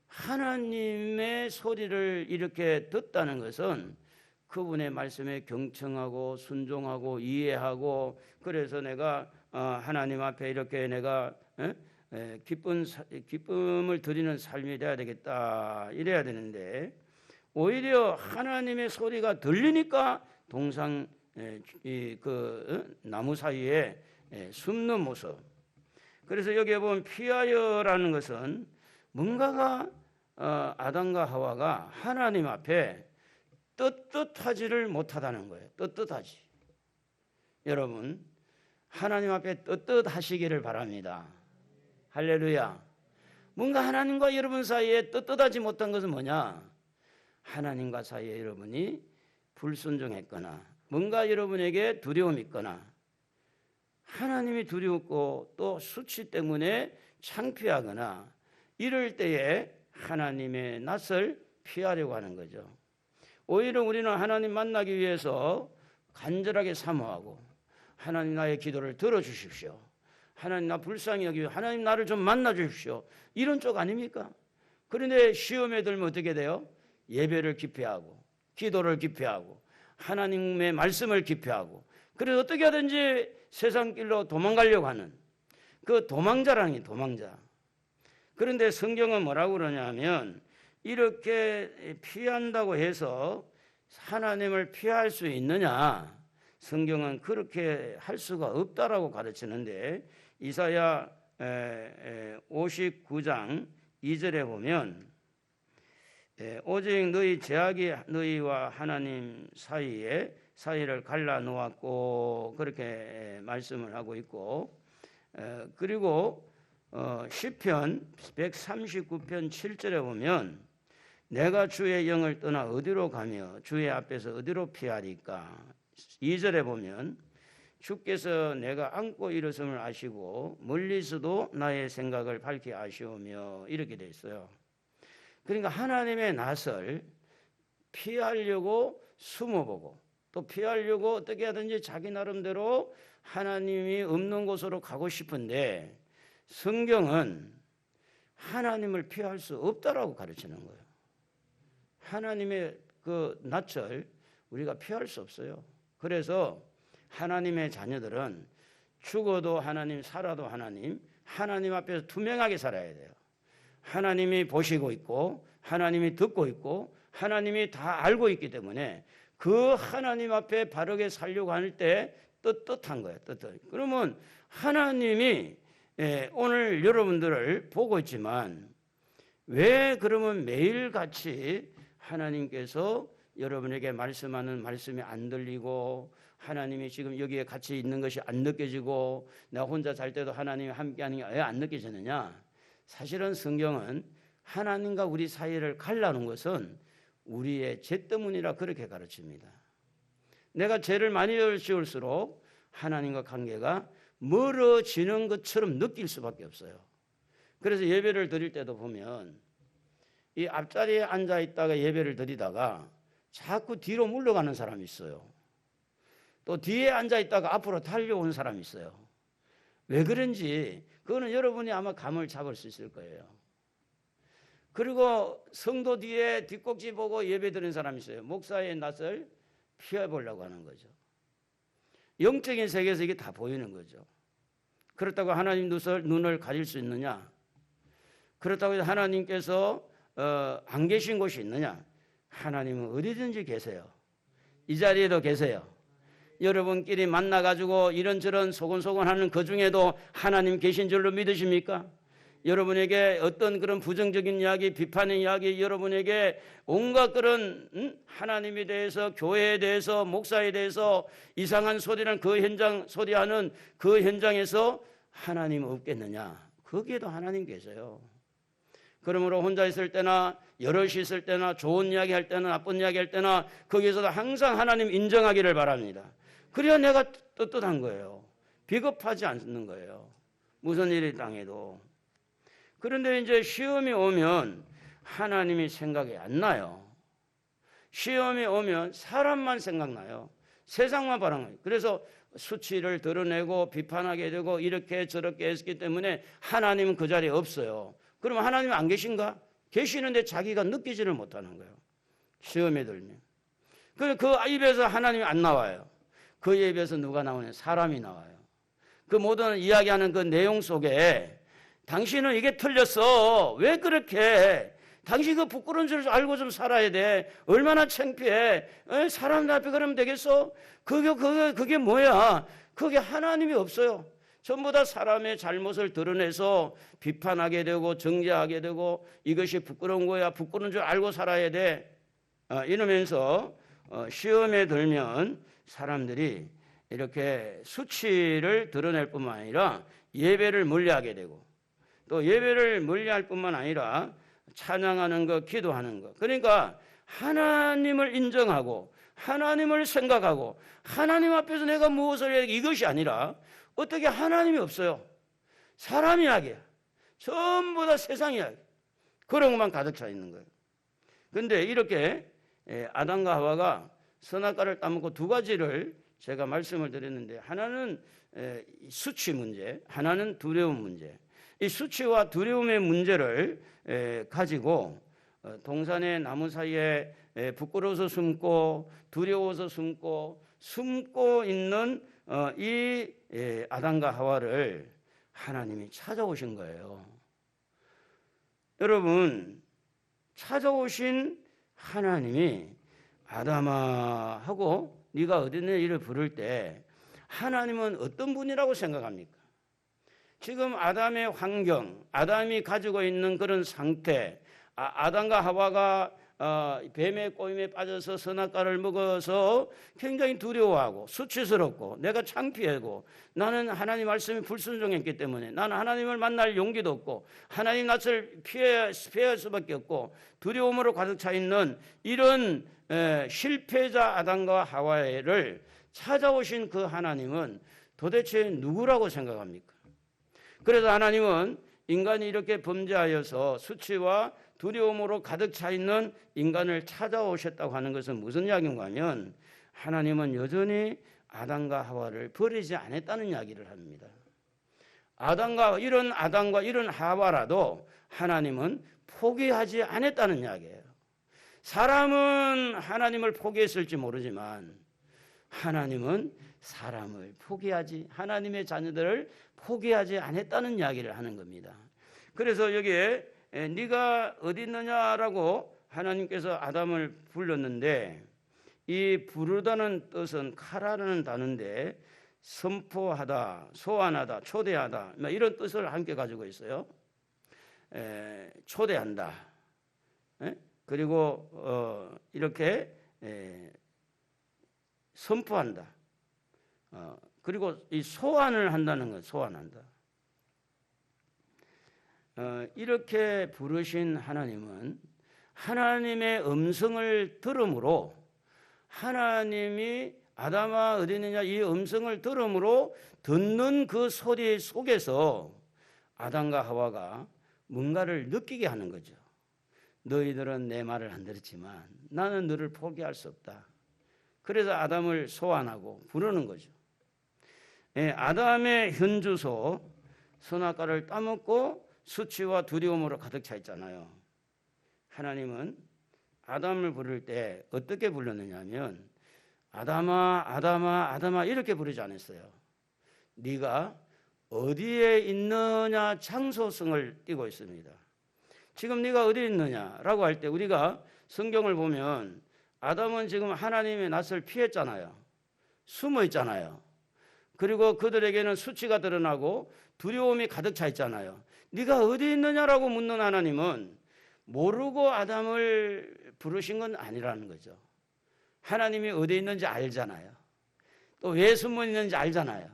하나님의 소리를 이렇게 듣다는 것은 그분의 말씀에 경청하고 순종하고 이해하고 그래서 내가 하나님 앞에 이렇게 내가 기쁨을 드리는 삶이 돼야 되겠다 이래야 되는데 오히려 하나님의 소리가 들리니까 동상 나무 사이에 숨는 모습. 그래서 여기에 보면 피하여라는 것은 뭔가가 아담과 하와가 하나님 앞에 떳떳하지를 못하다는 거예요. 떳떳하지. 여러분 하나님 앞에 떳떳하시기를 바랍니다. 할렐루야. 뭔가 하나님과 여러분 사이에 떳떳하지 못한 것은 뭐냐? 하나님과 사이에 여러분이 불순종했거나 뭔가 여러분에게 두려움이 있거나 하나님이 두렵고 또 수치 때문에 창피하거나 이럴 때에 하나님의 낯을 피하려고 하는 거죠. 오히려 우리는 하나님 만나기 위해서 간절하게 사모하고 하나님 나의 기도를 들어주십시오. 하나님 나 불쌍히 여기고 하나님 나를 좀 만나 주십시오. 이런 쪽 아닙니까? 그런데 시험에 들면 어떻게 돼요? 예배를 기피하고 기도를 기피하고 하나님의 말씀을 기피하고 그래서 어떻게 하든지 세상 길로 도망가려고 하는 그 도망자라는 게 도망자. 그런데 성경은 뭐라고 그러냐면 이렇게 피한다고 해서 하나님을 피할 수 있느냐? 성경은 그렇게 할 수가 없다라고 가르치는데 이사야 59장 2절에 보면 오직 너희 죄악이 너희와 하나님 사이를 갈라 놓았고 그렇게 말씀을 하고 있고 그리고 시편 139편 7절에 보면 내가 주의 영을 떠나 어디로 가며 주의 앞에서 어디로 피하리까. 2절에 보면 주께서 내가 안고 일어섬을 아시고 멀리서도 나의 생각을 밝히 아시오며 이렇게 돼 있어요. 그러니까 하나님의 낯을 피하려고 숨어보고 또 피하려고 어떻게 하든지 자기 나름대로 하나님이 없는 곳으로 가고 싶은데 성경은 하나님을 피할 수 없다라고 가르치는 거예요. 하나님의 그 낯을 우리가 피할 수 없어요. 그래서 하나님의 자녀들은 죽어도 하나님, 살아도 하나님 앞에서 투명하게 살아야 돼요. 하나님이 보시고 있고 하나님이 듣고 있고 하나님이 다 알고 있기 때문에 그 하나님 앞에 바르게 살려고 할 때 떳떳한 거예요. 떳떳. 그러면 하나님이 오늘 여러분들을 보고 있지만 왜 그러면 매일같이 하나님께서 여러분에게 말씀하는 말씀이 안 들리고 하나님이 지금 여기에 같이 있는 것이 안 느껴지고 내가 혼자 잘 때도 하나님이 함께하는 게 왜 안 느껴지느냐? 사실은 성경은 하나님과 우리 사이를 갈라놓은 것은 우리의 죄 때문이라 그렇게 가르칩니다. 내가 죄를 많이 지을수록 하나님과 관계가 멀어지는 것처럼 느낄 수밖에 없어요. 그래서 예배를 드릴 때도 보면 이 앞자리에 앉아 있다가 예배를 드리다가 자꾸 뒤로 물러가는 사람이 있어요. 또 뒤에 앉아 있다가 앞으로 달려오는 사람이 있어요. 왜 그런지 그거는 여러분이 아마 감을 잡을 수 있을 거예요. 그리고 성도 뒤에 뒷꼭지 보고 예배 드리는 사람이 있어요. 목사의 낯을 피해보려고 하는 거죠. 영적인 세계에서 이게 다 보이는 거죠. 그렇다고 하나님 눈을 가릴 수 있느냐? 그렇다고 해서 하나님께서 안 계신 곳이 있느냐? 하나님은 어디든지 계세요. 이 자리에도 계세요. 여러분끼리 만나가지고 이런저런 소곤소곤하는 그 중에도 하나님 계신 줄로 믿으십니까? 여러분에게 어떤 그런 부정적인 이야기, 비판의 이야기, 여러분에게 온갖 그런 하나님에 대해서, 교회에 대해서, 목사에 대해서 이상한 소리는 그 현장, 소리하는 그 현장에서 하나님 없겠느냐? 거기에도 하나님 계세요. 그러므로 혼자 있을 때나 여럿이 있을 때나 좋은 이야기 할 때나 나쁜 이야기 할 때나 거기에서도 항상 하나님 인정하기를 바랍니다. 그래야 내가 떳떳한 거예요. 비겁하지 않는 거예요. 무슨 일이 당해도. 그런데 이제 시험이 오면 하나님이 생각이 안 나요. 시험이 오면 사람만 생각나요. 세상만 바라는 거예요. 그래서 수치를 드러내고 비판하게 되고 이렇게 저렇게 했기 때문에 하나님은 그 자리에 없어요. 그러면 하나님은 안 계신가? 계시는데 자기가 느끼지를 못하는 거예요. 시험에 들면. 그 입에서 하나님이 안 나와요. 그 입에서 누가 나오냐? 사람이 나와요. 그 모든 이야기하는 그 내용 속에 당신은 이게 틀렸어. 왜 그렇게? 당신 그 부끄러운 줄 알고 좀 살아야 돼. 얼마나 창피해. 사람들 앞에 그러면 되겠어? 그게 뭐야? 그게 하나님이 없어요. 전부 다 사람의 잘못을 드러내서 비판하게 되고 정죄하게 되고 이것이 부끄러운 거야. 부끄러운 줄 알고 살아야 돼. 이러면서 시험에 들면 사람들이 이렇게 수치를 드러낼 뿐만 아니라 예배를 멀리하게 되고 또 예배를 멀리할 뿐만 아니라 찬양하는 것, 기도하는 것. 그러니까 하나님을 인정하고 하나님을 생각하고 하나님 앞에서 내가 무엇을 해야 이것이 아니라 어떻게 하나님이 없어요. 사람 이야기야. 전부 다 세상 이야기. 그런 것만 가득 차 있는 거예요. 그런데 이렇게 아담과 하와가 선악과를 따먹고 두 가지를 제가 말씀을 드렸는데 하나는 수치 문제, 하나는 두려움 문제. 이 수치와 두려움의 문제를 가지고 동산의 나무 사이에 부끄러워서 숨고 두려워서 숨고 있는 이 아담과 하와를 하나님이 찾아오신 거예요. 여러분, 찾아오신 하나님이 아담아 하고 네가 어디냐 이를 부를 때 하나님은 어떤 분이라고 생각합니까? 지금 아담의 환경, 아담이 가지고 있는 그런 상태, 아담과 하와가 뱀의 꼬임에 빠져서 선악과를 먹어서 굉장히 두려워하고 수치스럽고 내가 창피하고 나는 하나님 말씀에 불순종했기 때문에 나는 하나님을 만날 용기도 없고 하나님 낯을 피할 수밖에 없고 두려움으로 가득 차 있는 이런 실패자 아담과 하와를 찾아오신 그 하나님은 도대체 누구라고 생각합니까? 그래서 하나님은 인간이 이렇게 범죄하여서 수치와 두려움으로 가득 차 있는 인간을 찾아오셨다고 하는 것은 무슨 이야기인가 하면 하나님은 여전히 아담과 하와를 버리지 않았다는 이야기를 합니다. 아담과 이런 하와라도 하나님은 포기하지 않았다는 이야기예요. 사람은 하나님을 포기했을지 모르지만 하나님은 사람을 하나님의 자녀들을 포기하지 않았다는 이야기를 하는 겁니다. 그래서 여기에 네가 어디 있느냐라고 하나님께서 아담을 불렀는데 이 부르다는 뜻은 카라라는 단어인데 선포하다, 소환하다, 초대하다 이런 뜻을 함께 가지고 있어요. 초대한다. 그리고 이렇게 선포한다. 그리고 이 소환을 한다는 건 소환한다. 이렇게 부르신 하나님은 하나님의 음성을 들음으로, 하나님이 아담아 어디 있느냐 이 음성을 들음으로 듣는 그 소리 속에서 아담과 하와가 뭔가를 느끼게 하는 거죠. 너희들은 내 말을 안 들었지만 나는 너를 포기할 수 없다. 그래서 아담을 소환하고 부르는 거죠. 아담의 현주소 선악과를 따먹고 수치와 두려움으로 가득 차 있잖아요. 하나님은 아담을 부를 때 어떻게 불렀느냐 하면 아담아 아담아 아담아 이렇게 부르지 않았어요. 네가 어디에 있느냐 장소성을 띠고 있습니다. 지금 네가 어디 있느냐라고 할 때 우리가 성경을 보면 아담은 지금 하나님의 낯을 피했잖아요. 숨어 있잖아요. 그리고 그들에게는 수치가 드러나고 두려움이 가득 차 있잖아요. 네가 어디 있느냐라고 묻는 하나님은 모르고 아담을 부르신 건 아니라는 거죠. 하나님이 어디 있는지 알잖아요. 또 왜 숨어 있는지 알잖아요.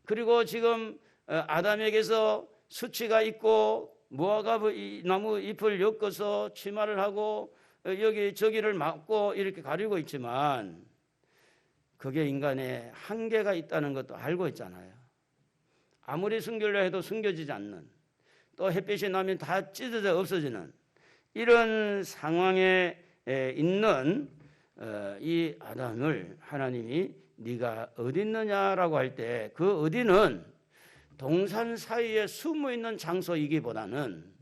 그리고 지금 아담에게서 수치가 있고 무화과 나무 잎을 엮어서 치마를 하고 여기 저기를 막고 이렇게 가리고 있지만 그게 인간의 한계가 있다는 것도 알고 있잖아요. 아무리 숨기려 해도 숨겨지지 않는, 또 햇빛이 나면 다 찢어져 없어지는 이런 상황에 있는 이 아담을 하나님이 네가 어디 있느냐라고 할 때 그 어디는 동산 사이에 숨어 있는 장소이기보다는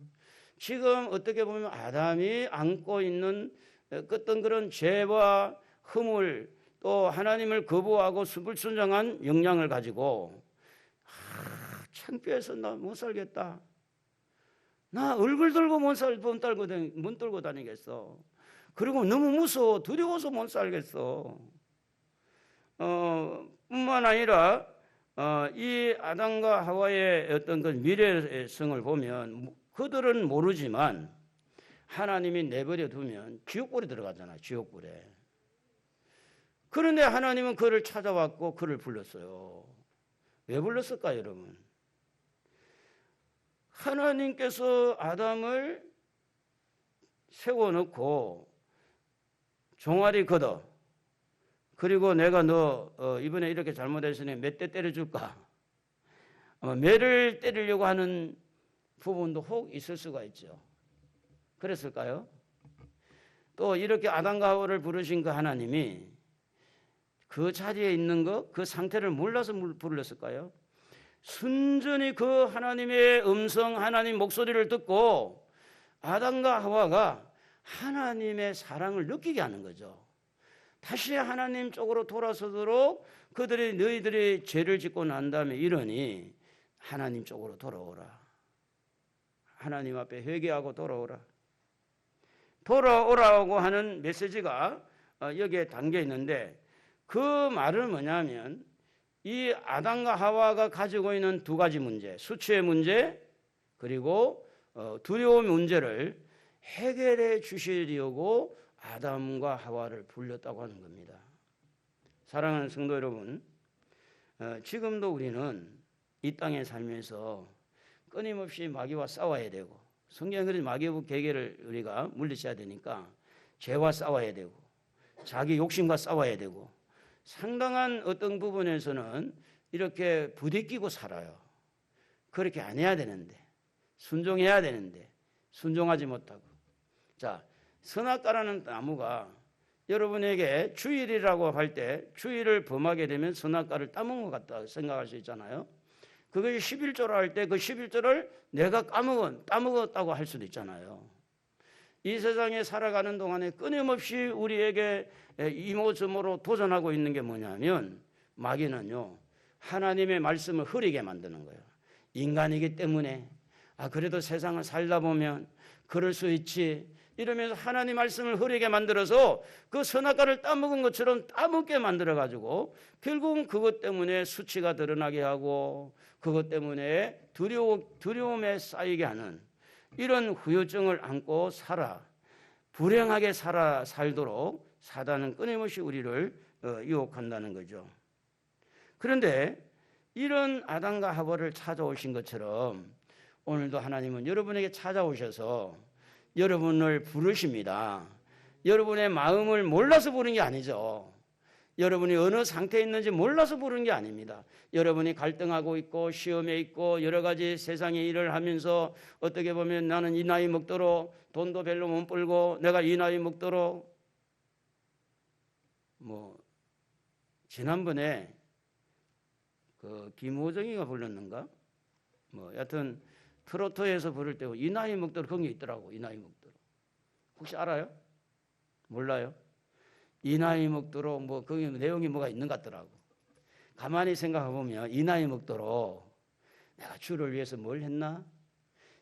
지금 어떻게 보면 아담이 안고 있는 어떤 그런 죄와 허물 또 하나님을 거부하고 불순종한 영향을 가지고 창피해서 나 못 살겠다. 나 얼굴 들고 못 떨고 다니겠어. 그리고 너무 무서워 두려워서 못 살겠어. 뿐만 아니라 이 아담과 하와의 어떤 그 미래성을 보면 그들은 모르지만 하나님이 내버려 두면 지옥불에 들어가잖아요. 지옥불에. 그런데 하나님은 그를 찾아왔고 그를 불렀어요. 왜 불렀을까요, 여러분? 하나님께서 아담을 세워놓고 종아리 걷어, 그리고 내가 너 이번에 이렇게 잘못했으니 몇 대 때려줄까? 아마 매를 때리려고 하는 부분도 혹 있을 수가 있죠. 그랬을까요? 또 이렇게 아담과 하와를 부르신 그 하나님이 그 자리에 있는 것, 그 상태를 몰라서 불렀을까요? 순전히 그 하나님의 음성, 하나님 목소리를 듣고 아담과 하와가 하나님의 사랑을 느끼게 하는 거죠. 다시 하나님 쪽으로 돌아서도록 그들이 너희들이 죄를 짓고 난 다음에 이러니 하나님 쪽으로 돌아오라. 하나님 앞에 회개하고 돌아오라. 돌아오라고 하는 메시지가 여기에 담겨 있는데 그 말은 뭐냐면 이 아담과 하와가 가지고 있는 두 가지 문제, 수치의 문제 그리고 두려움의 문제를 해결해 주시려고 아담과 하와를 불렀다고 하는 겁니다. 사랑하는 성도 여러분, 지금도 우리는 이 땅에 살면서 끊임없이 마귀와 싸워야 되고 성경에 그래서 마귀의 계계를 우리가 물리쳐야 되니까 죄와 싸워야 되고 자기 욕심과 싸워야 되고 상당한 어떤 부분에서는 이렇게 부대끼고 살아요. 그렇게 안 해야 되는데 순종해야 되는데 순종하지 못하고 자 선악과라는 나무가 여러분에게 주일이라고 할 때 주일을 범하게 되면 선악과를 따먹은 것 같다 생각할 수 있잖아요. 그것이 11조라 할 때 그 11조를 내가 따먹었다고 할 수도 있잖아요. 이 세상에 살아가는 동안에 끊임없이 우리에게 이모저모로 도전하고 있는 게 뭐냐면 마귀는요 하나님의 말씀을 흐리게 만드는 거예요. 인간이기 때문에 그래도 세상을 살다 보면 그럴 수 있지 이러면서 하나님 말씀을 흐리게 만들어서 그 선악과를 따먹은 것처럼 따먹게 만들어가지고 결국은 그것 때문에 수치가 드러나게 하고 그것 때문에 두려움에 쌓이게 하는 이런 후유증을 안고 불행하게 살도록 사단은 끊임없이 우리를 유혹한다는 거죠. 그런데 이런 아담과 하와를 찾아오신 것처럼 오늘도 하나님은 여러분에게 찾아오셔서 여러분을 부르십니다. 여러분의 마음을 몰라서 부르는 게 아니죠. 여러분이 어느 상태에 있는지 몰라서 부르는 게 아닙니다. 여러분이 갈등하고 있고 시험에 있고 여러 가지 세상의 일을 하면서 어떻게 보면 나는 이 나이 먹도록 돈도 별로 못 벌고 내가 이 나이 먹도록 지난번에 그 김호정이가 불렀는가? 여하튼 트로트에서 부를 때 이 나이 먹도록 그런 게 있더라고. 이 나이 먹도록. 혹시 알아요? 몰라요? 이 나이 먹도록 거기 내용이 뭐가 있는 것 같더라고. 가만히 생각해 보면 이 나이 먹도록 내가 주를 위해서 뭘 했나?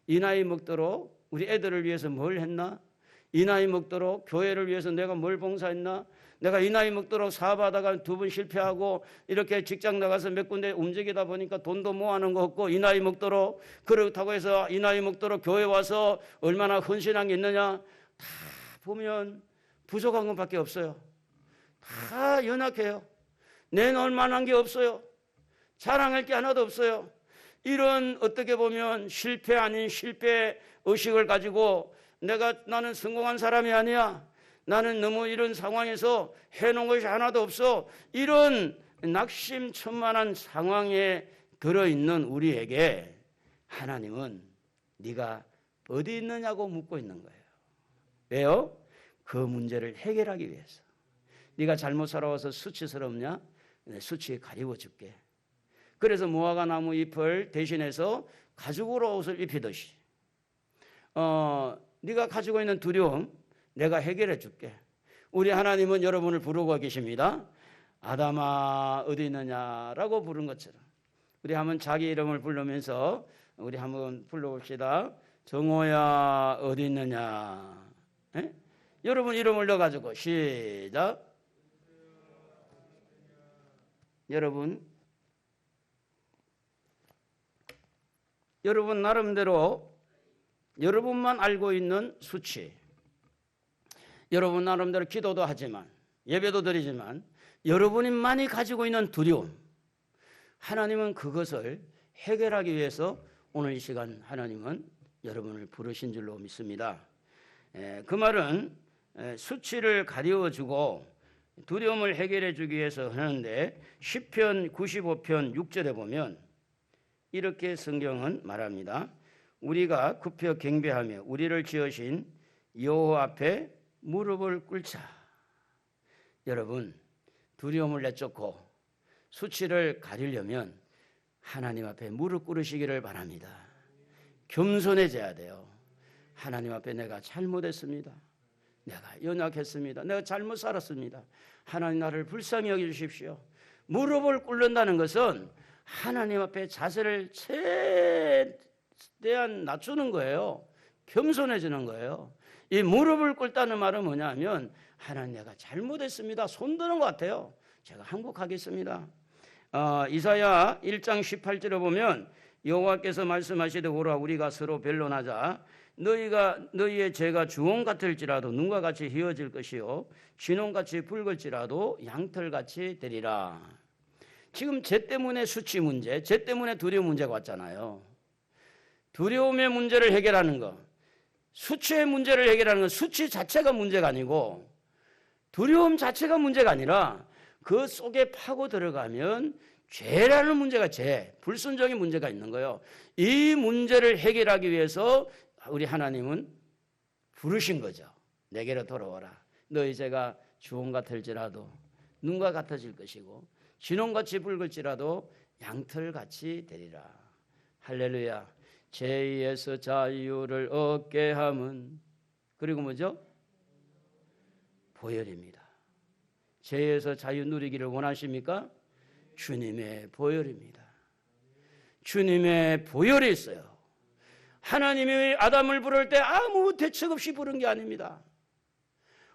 이 나이 먹도록 우리 애들을 위해서 뭘 했나? 이 나이 먹도록 교회를 위해서 내가 뭘 봉사했나? 내가 이 나이 먹도록 사업하다가 2번 실패하고 이렇게 직장 나가서 몇 군데 움직이다 보니까 돈도 모아놓은 거 없고 이 나이 먹도록 그렇다고 해서 이 나이 먹도록 교회 와서 얼마나 헌신한 게 있느냐? 다 보면 부족한 것밖에 없어요. 다 연약해요. 내놓을 만한 게 없어요. 자랑할 게 하나도 없어요. 이런 어떻게 보면 실패 아닌 실패 의식을 가지고 나는 성공한 사람이 아니야. 나는 너무 이런 상황에서 해놓은 것이 하나도 없어. 이런 낙심천만한 상황에 들어있는 우리에게 하나님은 네가 어디 있느냐고 묻고 있는 거예요. 왜요? 그 문제를 해결하기 위해서. 네가 잘못 살아와서 수치스럽냐? 수치에 가리워줄게. 그래서 무화과 나무 잎을 대신해서 가죽으로 옷을 입히듯이 네가 가지고 있는 두려움 내가 해결해 줄게. 우리 하나님은 여러분을 부르고 계십니다. 아담아 어디 있느냐라고 부른 것처럼 우리 한번 자기 이름을 부르면서 우리 한번 불러봅시다. 정호야 어디 있느냐. 에? 여러분 이름을 넣어가지고 시작. 여러분 나름대로 여러분만 알고 있는 수치, 여러분 나름대로 기도도 하지만 예배도 드리지만 여러분만이 가지고 있는 두려움, 하나님은 그것을 해결하기 위해서 오늘 이 시간 하나님은 여러분을 부르신 줄로 믿습니다. 그 말은 수치를 가리워주고 두려움을 해결해 주기 위해서 하는데 시편 95편 6절에 보면 이렇게 성경은 말합니다. 우리가 굽혀 경배하며 우리를 지으신 여호와 앞에 무릎을 꿇자. 여러분 두려움을 내쫓고 수치를 가리려면 하나님 앞에 무릎 꿇으시기를 바랍니다. 겸손해져야 돼요. 하나님 앞에 내가 잘못했습니다. 내가 연약했습니다. 내가 잘못 살았습니다. 하나님 나를 불쌍히 여겨주십시오. 무릎을 꿇는다는 것은 하나님 앞에 자세를 최대한 낮추는 거예요. 겸손해지는 거예요. 이 무릎을 꿇다는 말은 뭐냐면 하나님 내가 잘못했습니다. 손드는 것 같아요. 제가 항복하겠습니다. 이사야 1장 18절에 보면 여호와께서 말씀하시되 오라 우리가 서로 변론하자. 너희의 죄가 주홍 같을지라도 눈과 같이 희어질 것이요 진홍같이 붉을지라도 양털같이 되리라. 지금 죄 때문에 수치 문제, 죄 때문에 두려움 문제가 왔잖아요. 두려움의 문제를 해결하는 것, 수치의 문제를 해결하는 것, 수치 자체가 문제가 아니고 두려움 자체가 문제가 아니라 그 속에 파고 들어가면 죄라는 문제가 불순종의 문제가 있는 거예요. 이 문제를 해결하기 위해서 우리 하나님은 부르신 거죠. 내게로 돌아와라. 너희 죄가 주홍 같을지라도 눈과 같아질 것이고 진홍같이 붉을지라도 양털같이 되리라. 할렐루야. 죄에서 자유를 얻게 함은 그리고 뭐죠? 보혈입니다. 죄에서 자유 누리기를 원하십니까? 주님의 보혈입니다. 주님의 보혈이 있어요. 하나님이 아담을 부를 때 아무 대책 없이 부른 게 아닙니다.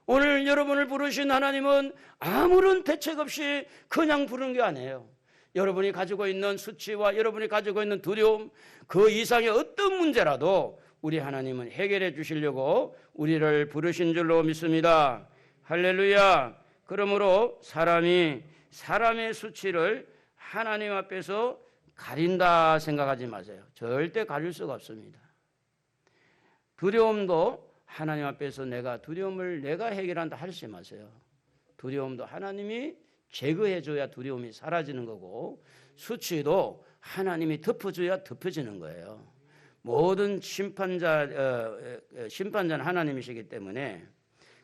오늘 여러분을 부르신 하나님은 아무런 대책 없이 그냥 부른 게 아니에요. 여러분이 가지고 있는 수치와 여러분이 가지고 있는 두려움, 그 이상의 어떤 문제라도 우리 하나님은 해결해 주시려고 우리를 부르신 줄로 믿습니다. 할렐루야. 그러므로 사람의 수치를 하나님 앞에서 가린다 생각하지 마세요. 절대 가릴 수가 없습니다. 두려움도 하나님 앞에서 내가 두려움을 내가 해결한다 하지 마세요. 두려움도 하나님이 제거해 줘야 두려움이 사라지는 거고, 수치도 하나님이 덮어줘야 덮어지는 거예요. 모든 심판자는 하나님이시기 때문에.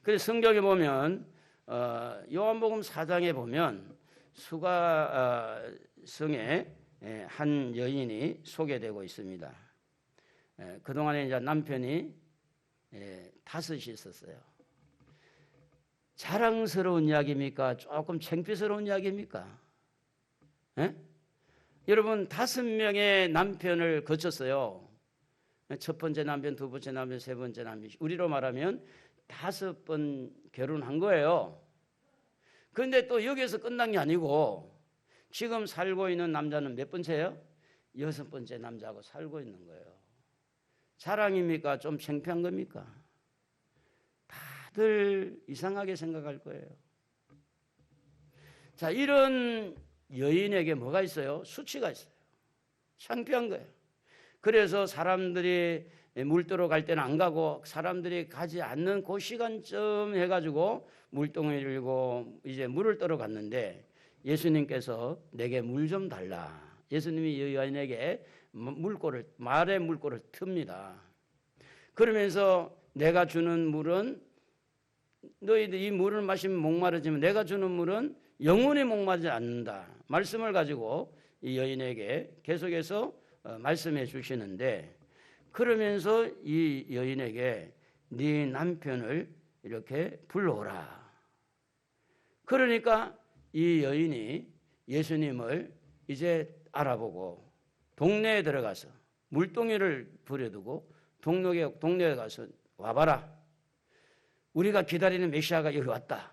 그래서 성경에 보면 요한복음 4장에 보면 수가성에 한 여인이 소개되고 있습니다. 그동안에 이제 남편이 5이 있었어요. 자랑스러운 이야기입니까? 조금 창피스러운 이야기입니까? 여러분 5명의 남편을 거쳤어요. 첫 번째 남편, 두 번째 남편, 세 번째 남편. 우리로 말하면 5번 결혼한 거예요. 그런데 또 여기서 끝난 게 아니고 지금 살고 있는 남자는 몇 번째예요? 6번째 남자하고 살고 있는 거예요. 자랑입니까? 좀 창피한 겁니까? 다들 이상하게 생각할 거예요. 자, 이런 여인에게 뭐가 있어요? 수치가 있어요. 창피한 거예요. 그래서 사람들이 물떠러 갈 때는 안 가고 사람들이 가지 않는 그 시간쯤 해가지고 물동이를 들고 이제 물을 떠러 갔는데 예수님께서 내게 물 좀 달라. 예수님이 여인에게 말의 물꼬를 틉니다. 그러면서 내가 주는 물은 너희들 이 물을 마시면 목마르지만 내가 주는 물은 영원히 목마르지 않는다. 말씀을 가지고 이 여인에게 계속해서 말씀해 주시는데, 그러면서 이 여인에게 네 남편을 이렇게 불러오라. 그러니까 이 여인이 예수님을 이제 알아보고 동네에 들어가서 물동이를 부려두고 동네에 가서 와봐라. 우리가 기다리는 메시아가 여기 왔다.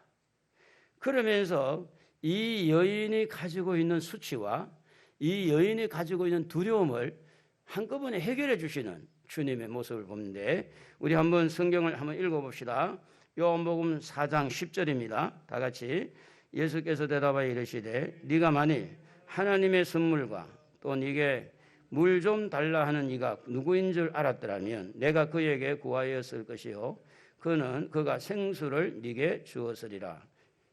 그러면서 이 여인이 가지고 있는 수치와 이 여인이 가지고 있는 두려움을 한꺼번에 해결해 주시는 주님의 모습을 보는데, 우리 한번 성경을 한번 읽어봅시다. 요한복음 4장 10절입니다. 다 같이. 예수께서 대답하여 이르시되 네가 만일 하나님의 선물과 또 네게 물 좀 달라 하는 이가 누구인 줄 알았더라면 내가 그에게 구하였을 것이요 그가 생수를 네게 주었으리라.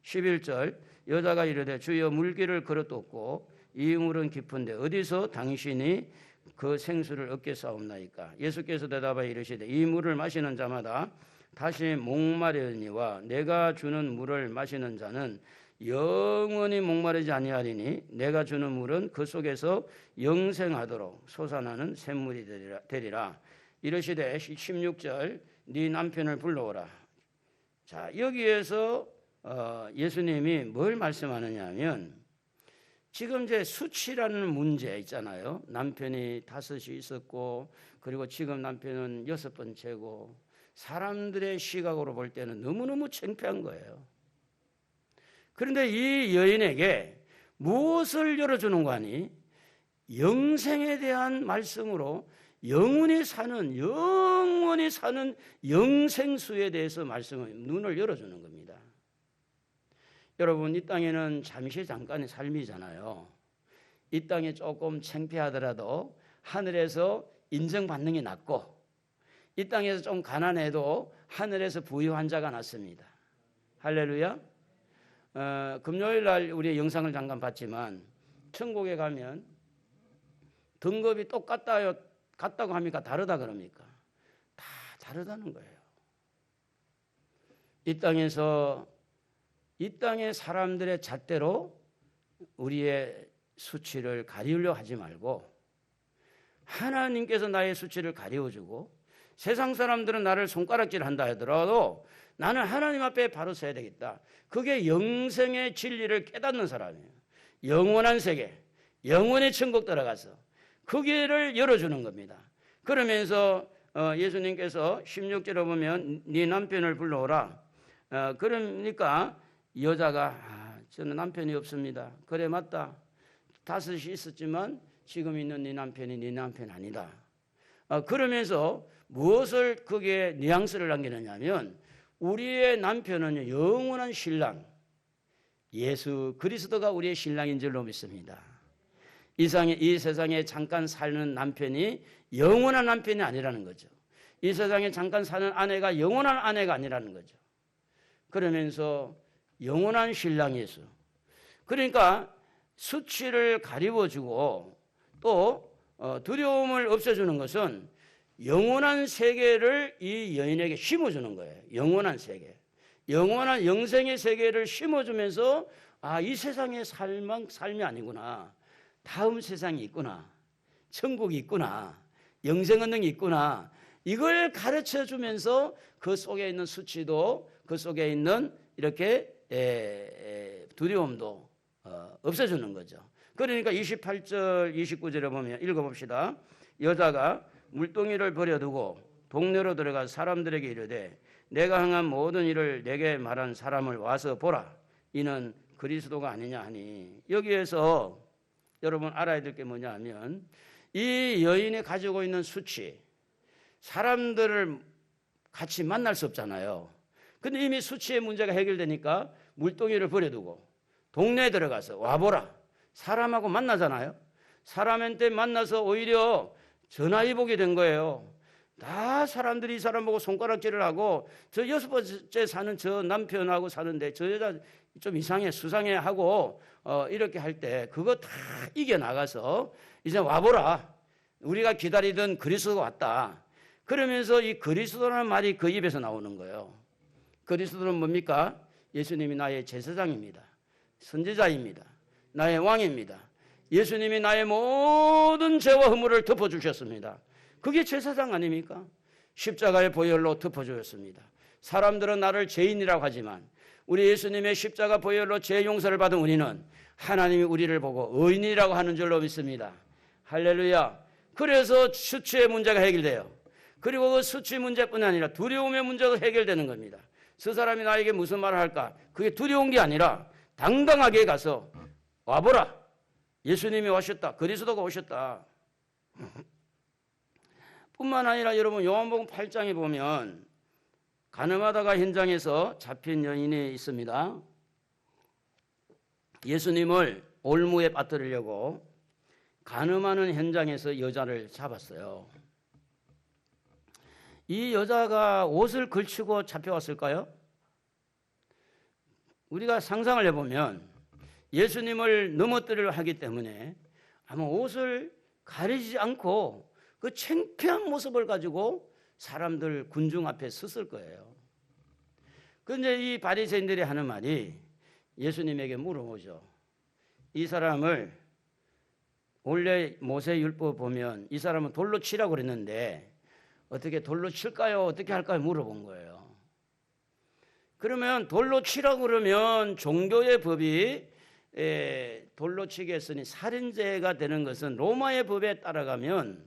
11절. 여자가 이르되 주여 물길을 걸어뒀고 이 물은 깊은데 어디서 당신이 그 생수를 얻겠사옵나이까. 예수께서 대답하여 이르시되 이 물을 마시는 자마다 다시 목마르니와 내가 주는 물을 마시는 자는 영원히 목마르지 아니하리니 내가 주는 물은 그 속에서 영생하도록 솟아나는 샘물이 되리라. 이르시되 16절. 네 남편을 불러오라. 자, 여기에서 예수님이 뭘 말씀하느냐 하면 지금 이제 수치라는 문제 있잖아요. 남편이 5이 있었고 그리고 지금 남편은 6번째고 사람들의 시각으로 볼 때는 너무너무 창피한 거예요. 그런데 이 여인에게 무엇을 열어주는 거 아니? 영생에 대한 말씀으로 영원히 사는 영생수에 대해서 말씀을 눈을 열어주는 겁니다. 여러분, 이 땅에는 잠깐의 삶이잖아요. 이 땅에 조금 창피하더라도 하늘에서 인정받는 게 낫고 이 땅에서 좀 가난해도 하늘에서 부유한 자가 낫습니다. 할렐루야. 금요일 날 우리 영상을 잠깐 봤지만 천국에 가면 등급이 같다고 합니까? 다르다 그럽니까? 다 다르다는 거예요. 이 땅의 사람들의 잣대로 우리의 수치를 가리우려 하지 말고 하나님께서 나의 수치를 가리워주고 세상 사람들은 나를 손가락질한다 하더라도 나는 하나님 앞에 바로 서야 되겠다. 그게 영생의 진리를 깨닫는 사람이에요. 영원한 세계, 영원의 천국 들어가서 그 길을 열어주는 겁니다. 그러면서 예수님께서 16절에 보면 네 남편을 불러오라. 그러니까 여자가 저는 남편이 없습니다. 그래 맞다. 5이 있었지만 지금 있는 네 남편이 네 남편 아니다. 그러면서 무엇을 거기에 뉘앙스를 남기느냐 하면 우리의 남편은 영원한 신랑 예수 그리스도가 우리의 신랑인 줄로 믿습니다. 이 세상에 잠깐 사는 남편이 영원한 남편이 아니라는 거죠. 이 세상에 잠깐 사는 아내가 영원한 아내가 아니라는 거죠. 그러면서 영원한 신랑이 있어. 그러니까 수치를 가리워주고 또 두려움을 없애주는 것은 영원한 세계를 이 여인에게 심어주는 거예요. 영원한 세계. 영원한 영생의 세계를 심어주면서 이 세상의 삶이 아니구나. 다음 세상이 있구나. 천국이 있구나. 영생은 능이 있구나. 이걸 가르쳐 주면서 그 속에 있는 수치도 그 속에 있는 이렇게 두려움도 없애주는 거죠. 그러니까 28절 29절에 보면 읽어봅시다. 여자가 물동이를 버려두고 동네로 들어가 사람들에게 이르되 내가 행한 모든 일을 내게 말한 사람을 와서 보라. 이는 그리스도가 아니냐 하니, 여기에서 여러분 알아야 될 게 뭐냐 하면 이 여인이 가지고 있는 수치, 사람들을 같이 만날 수 없잖아요. 근데 이미 수치의 문제가 해결되니까 물동이를 버려두고 동네에 들어가서 와보라. 사람하고 만나잖아요. 사람한테 만나서 오히려 전화위복이 된 거예요. 다 사람들이 이 사람 보고 손가락질을 하고 저 6번째 사는 저 남편하고 사는데 저 여자 좀 이상해 수상해 하고 이렇게 할 때 그거 다 이겨나가서 이제 와보라. 우리가 기다리던 그리스도가 왔다. 그러면서 이 그리스도라는 말이 그 입에서 나오는 거예요. 그리스도는 뭡니까? 예수님이 나의 제사장입니다. 선지자입니다. 나의 왕입니다. 예수님이 나의 모든 죄와 허물을 덮어주셨습니다. 그게 제사장 아닙니까? 십자가의 보혈로 덮어주셨습니다. 사람들은 나를 죄인이라고 하지만 우리 예수님의 십자가 보혈로 죄 용서를 받은 우리는 하나님이 우리를 보고 의인이라고 하는 줄로 믿습니다. 할렐루야. 그래서 수치의 문제가 해결돼요. 그리고 그 수치 문제뿐 아니라 두려움의 문제가 해결되는 겁니다. 저 사람이 나에게 무슨 말을 할까? 그게 두려운 게 아니라 당당하게 가서 와보라. 예수님이 오셨다. 그리스도가 오셨다. 뿐만 아니라 여러분 요한복음 8장에 보면 가늠하다가 현장에서 잡힌 여인이 있습니다. 예수님을 올무에 빠뜨리려고 가늠하는 현장에서 여자를 잡았어요. 이 여자가 옷을 걸치고 잡혀왔을까요? 우리가 상상을 해보면 예수님을 넘어뜨리려 하기 때문에 아마 옷을 가리지 않고 그 창피한 모습을 가지고 사람들 군중 앞에 섰을 거예요. 그런데 이 바리새인들이 하는 말이 예수님에게 물어보죠. 이 사람을 원래 모세율법 보면 이 사람은 돌로 치라고 그랬는데 어떻게 돌로 칠까요? 어떻게 할까요? 물어본 거예요. 그러면 돌로 치라고 그러면 종교의 법이 돌로 치게 했으니 살인죄가 되는 것은 로마의 법에 따라가면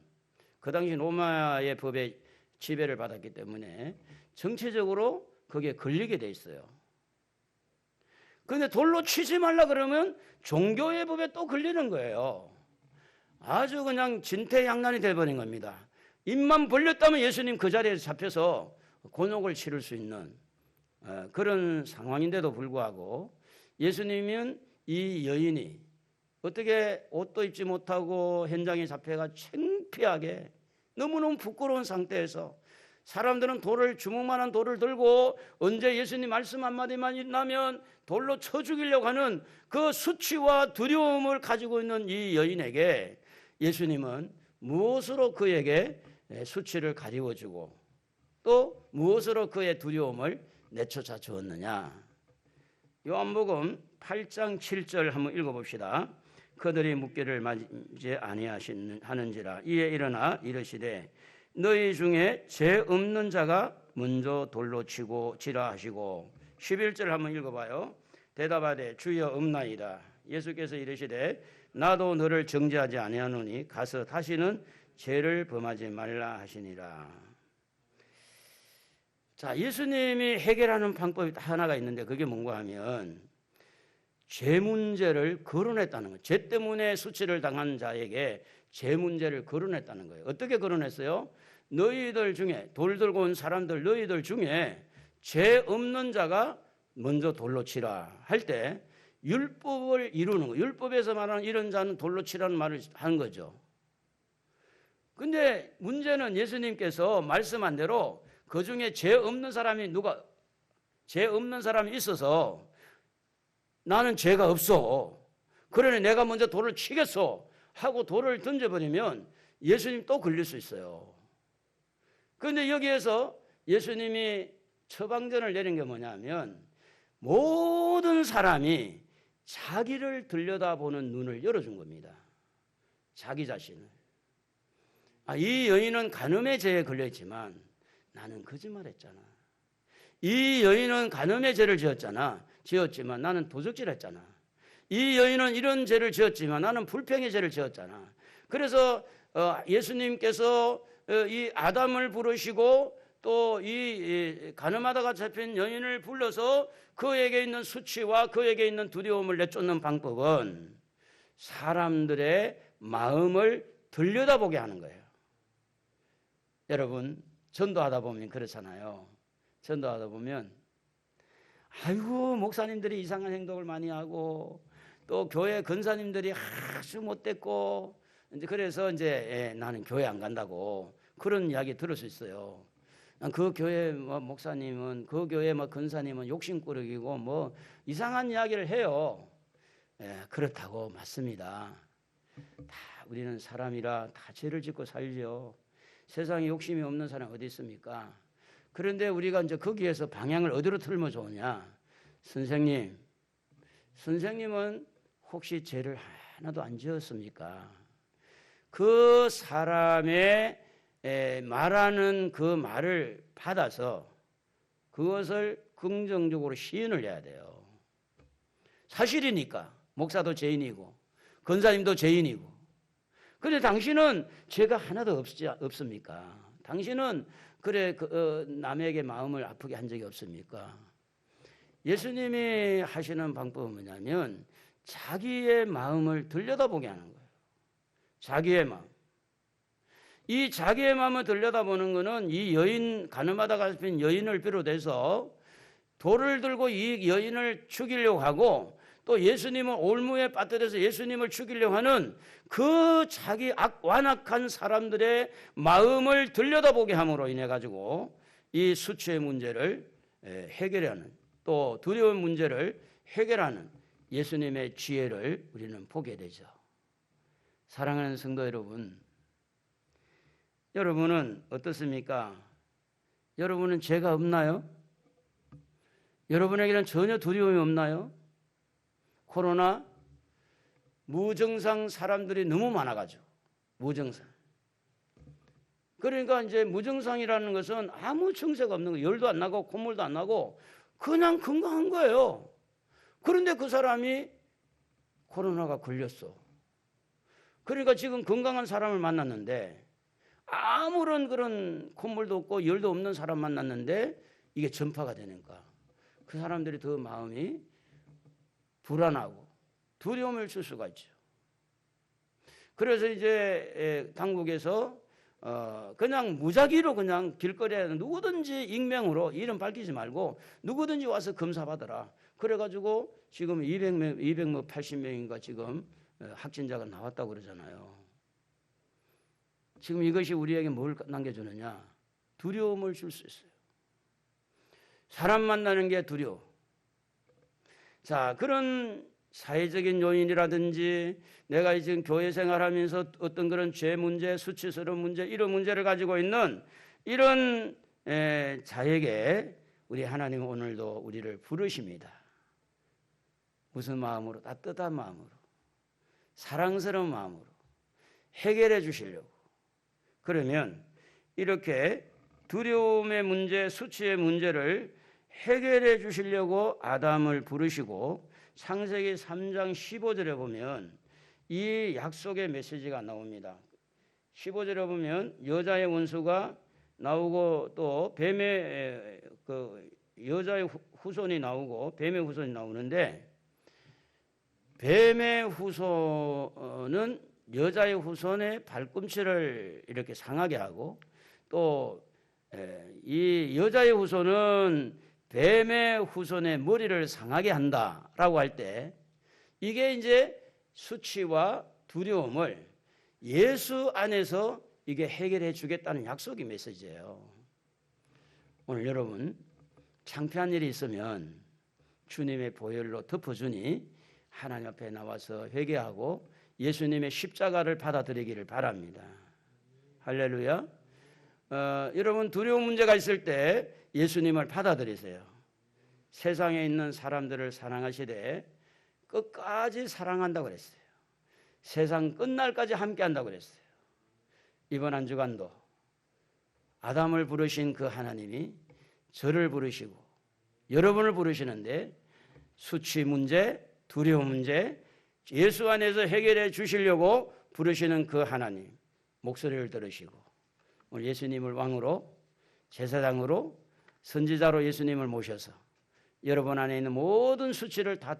그 당시 로마의 법에 지배를 받았기 때문에 정체적으로 거기에 걸리게 돼 있어요. 그런데 돌로 치지 말라 그러면 종교의 법에 또 걸리는 거예요. 아주 그냥 진퇴양난이 돼버린 겁니다. 입만 벌렸다면 예수님 그 자리에서 잡혀서 곤욕을 치를 수 있는 그런 상황인데도 불구하고 예수님은 이 여인이 어떻게 옷도 입지 못하고 현장에 잡혀가 창피하게 너무너무 부끄러운 상태에서 사람들은 주먹만한 돌을 들고 언제 예수님 말씀 한마디만 나면 돌로 쳐 죽이려고 하는 그 수치와 두려움을 가지고 있는 이 여인에게 예수님은 무엇으로 그에게 수치를 가리워주고 또 무엇으로 그의 두려움을 내쫓아 주었느냐. 요한복음 8장 7절 한번 읽어봅시다. 그들이 묻기를 맞지 아니하는지라 이에 일어나 이르시되 너희 중에 죄 없는 자가 먼저 돌로 치라 하시고 11절 한번 읽어봐요. 대답하되 주여 없나이다. 예수께서 이르시되 나도 너를 정죄하지 아니하노니 가서 다시는 죄를 범하지 말라 하시니라. 자, 예수님이 해결하는 방법이 하나가 있는데 그게 뭔가 하면 죄 문제를 거론했다는 거예요. 죄 때문에 수치를 당한 자에게 죄 문제를 거론했다는 거예요. 어떻게 거론했어요? 너희들 중에 돌 들고 온 사람들 너희들 중에 죄 없는 자가 먼저 돌로 치라 할 때 율법을 이루는 거. 율법에서 말하는 이런 자는 돌로 치라는 말을 하는 거죠. 근데 문제는 예수님께서 말씀한 대로 그 중에 죄 없는 사람이 있어서 나는 죄가 없어. 그러니 내가 먼저 돌을 치겠어 하고 돌을 던져버리면 예수님 또 걸릴 수 있어요. 그런데 여기에서 예수님이 처방전을 내린 게 뭐냐면 모든 사람이 자기를 들여다보는 눈을 열어준 겁니다. 자기 자신을. 이 여인은 간음의 죄에 걸려있지만 나는 거짓말했잖아. 이 여인은 간음의 죄를 지었지만 나는 도적질했잖아. 이 여인은 이런 죄를 지었지만 나는 불평의 죄를 지었잖아. 그래서 예수님께서 이 아담을 부르시고 또 이 간음하다가 잡힌 여인을 불러서 그에게 있는 수치와 그에게 있는 두려움을 내쫓는 방법은 사람들의 마음을 들여다보게 하는 거예요. 여러분, 전도하다 보면 그렇잖아요. 전도하다 보면 아이고 목사님들이 이상한 행동을 많이 하고 또 교회 권사님들이 아주 못됐고 이제 그래서 이제 나는 교회 안 간다고 그런 이야기 들을 수 있어요. 그 교회 목사님은 그 교회 권사님은 욕심꾸러기고 뭐 이상한 이야기를 해요. 그렇다고 맞습니다. 다 우리는 사람이라 다 죄를 짓고 살죠. 세상에 욕심이 없는 사람 어디 있습니까? 그런데 우리가 이제 거기에서 방향을 어디로 틀면 좋으냐? 선생님은 혹시 죄를 하나도 안 지었습니까? 그 사람의 말하는 그 말을 받아서 그것을 긍정적으로 시인을 해야 돼요. 사실이니까 목사도 죄인이고 권사님도 죄인이고. 그런데 당신은 죄가 하나도 없습니까? 당신은 남에게 마음을 아프게 한 적이 없습니까? 예수님이 하시는 방법은 뭐냐면 자기의 마음을 들여다보게 하는 거예요. 자기의 마음. 이 자기의 마음을 들여다보는 것은 이 간음하다가 잡힌 여인을 비롯해서 돌을 들고 이 여인을 죽이려고 하고 또 예수님을 올무에 빠뜨려서 예수님을 죽이려고 하는 그 자기 완악한 사람들의 마음을 들여다보게 함으로 인해 가지고 이 수치의 문제를 해결하는 또 두려운 문제를 해결하는 예수님의 지혜를 우리는 보게 되죠. 사랑하는 성도 여러분, 여러분은 어떻습니까? 여러분은 죄가 없나요? 여러분에게는 전혀 두려움이 없나요? 코로나 무증상 사람들이 너무 많아가지고 무증상. 그러니까 이제 무증상이라는 것은 아무 증세가 없는 거예요. 열도 안 나고 콧물도 안 나고 그냥 건강한 거예요. 그런데 그 사람이 코로나가 걸렸어. 그러니까 지금 건강한 사람을 만났는데 아무런 그런 콧물도 없고 열도 없는 사람 만났는데 이게 전파가 되니까 그 사람들이 더 마음이 불안하고 두려움을 줄 수가 있죠. 그래서 이제 당국에서 그냥 무작위로 그냥 길거리에 누구든지 익명으로 이름 밝히지 말고 누구든지 와서 검사받아라. 그래가지고 지금 280명인가 지금 확진자가 나왔다고 그러잖아요. 지금 이것이 우리에게 뭘 남겨주느냐? 두려움을 줄 수 있어요. 사람 만나는 게 두려워. 자, 그런 사회적인 요인이라든지 내가 지금 교회 생활하면서 어떤 그런 죄 문제, 수치스러운 문제, 이런 문제를 가지고 있는 이런 자에게 우리 하나님은 오늘도 우리를 부르십니다. 무슨 마음으로? 따뜻한 마음으로, 사랑스러운 마음으로 해결해 주시려고. 그러면 이렇게 두려움의 문제, 수치의 문제를 해결해 주시려고 아담을 부르시고 창세기 3장 15절에 보면 이 약속의 메시지가 나옵니다. 15절에 보면 여자의 원수가 나오고 또 뱀의 여자의 후손이 나오고 뱀의 후손이 나오는데 뱀의 후손은 여자의 후손의 발꿈치를 이렇게 상하게 하고 또 이 여자의 후손은 뱀의 후손의 머리를 상하게 한다라고 할 때 이게 이제 수치와 두려움을 예수 안에서 이게 해결해 주겠다는 약속의 메시지예요. 오늘 여러분 창피한 일이 있으면 주님의 보혈로 덮어주니 하나님 앞에 나와서 회개하고 예수님의 십자가를 받아들이기를 바랍니다. 할렐루야. 여러분 두려운 문제가 있을 때 예수님을 받아들이세요. 세상에 있는 사람들을 사랑하시되 끝까지 사랑한다고 그랬어요. 세상 끝날까지 함께한다고 그랬어요. 이번 한 주간도 아담을 부르신 그 하나님이 저를 부르시고 여러분을 부르시는데 수치 문제, 두려움 문제 예수 안에서 해결해 주시려고 부르시는 그 하나님 목소리를 들으시고 오늘 예수님을 왕으로 제사장으로 선지자로 예수님을 모셔서 여러분 안에 있는 모든 수치를 다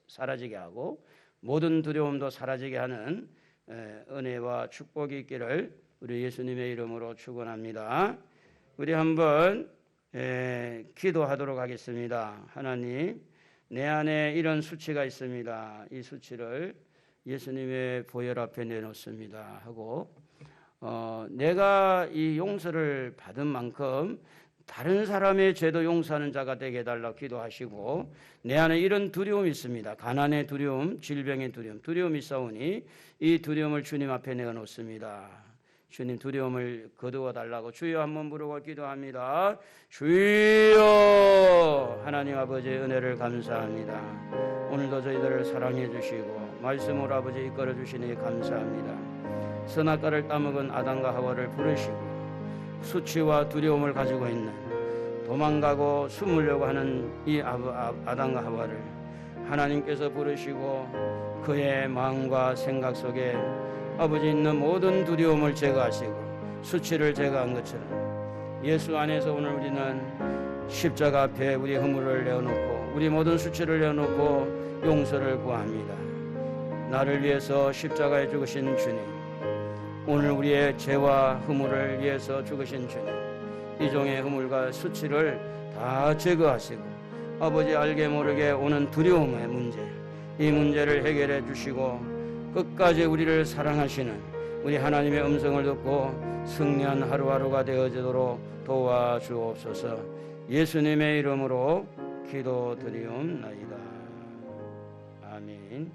사라지게 하고 모든 두려움도 사라지게 하는 은혜와 축복이 있기를 우리 예수님의 이름으로 축원합니다. 우리 한번 기도하도록 하겠습니다. 하나님, 내 안에 이런 수치가 있습니다. 이 수치를 예수님의 보혈 앞에 내놓습니다 하고 내가 이 용서를 받은 만큼 다른 사람의 죄도 용서하는 자가 되게 해달라고 기도하시고 내 안에 이런 두려움이 있습니다. 가난의 두려움, 질병의 두려움, 두려움이 있사오니 이 두려움을 주님 앞에 내어놓습니다. 주님 두려움을 거두어 달라고 주여 한번 부르고 기도합니다. 주여 하나님 아버지의 은혜를 감사합니다. 오늘도 저희들을 사랑해 주시고 말씀으로 아버지 이끌어 주시니 감사합니다. 선악과를 따먹은 아담과 하와를 부르시고 수치와 두려움을 가지고 있는 도망가고 숨으려고 하는 이 아담과 하와를 하나님께서 부르시고 그의 마음과 생각 속에 아버지 있는 모든 두려움을 제거하시고 수치를 제거한 것처럼 예수 안에서 오늘 우리는 십자가 앞에 우리 허물을 내어놓고 우리 모든 수치를 내어놓고 용서를 구합니다. 나를 위해서 십자가에 죽으신 주님, 오늘 우리의 죄와 허물을 위해서 죽으신 주님, 이 종의 허물과 수치를 다 제거하시고 아버지 알게 모르게 오는 두려움의 문제, 이 문제를 해결해 주시고 끝까지 우리를 사랑하시는 우리 하나님의 음성을 듣고 승리한 하루하루가 되어지도록 도와주옵소서. 예수님의 이름으로 기도드리옵나이다. 아멘.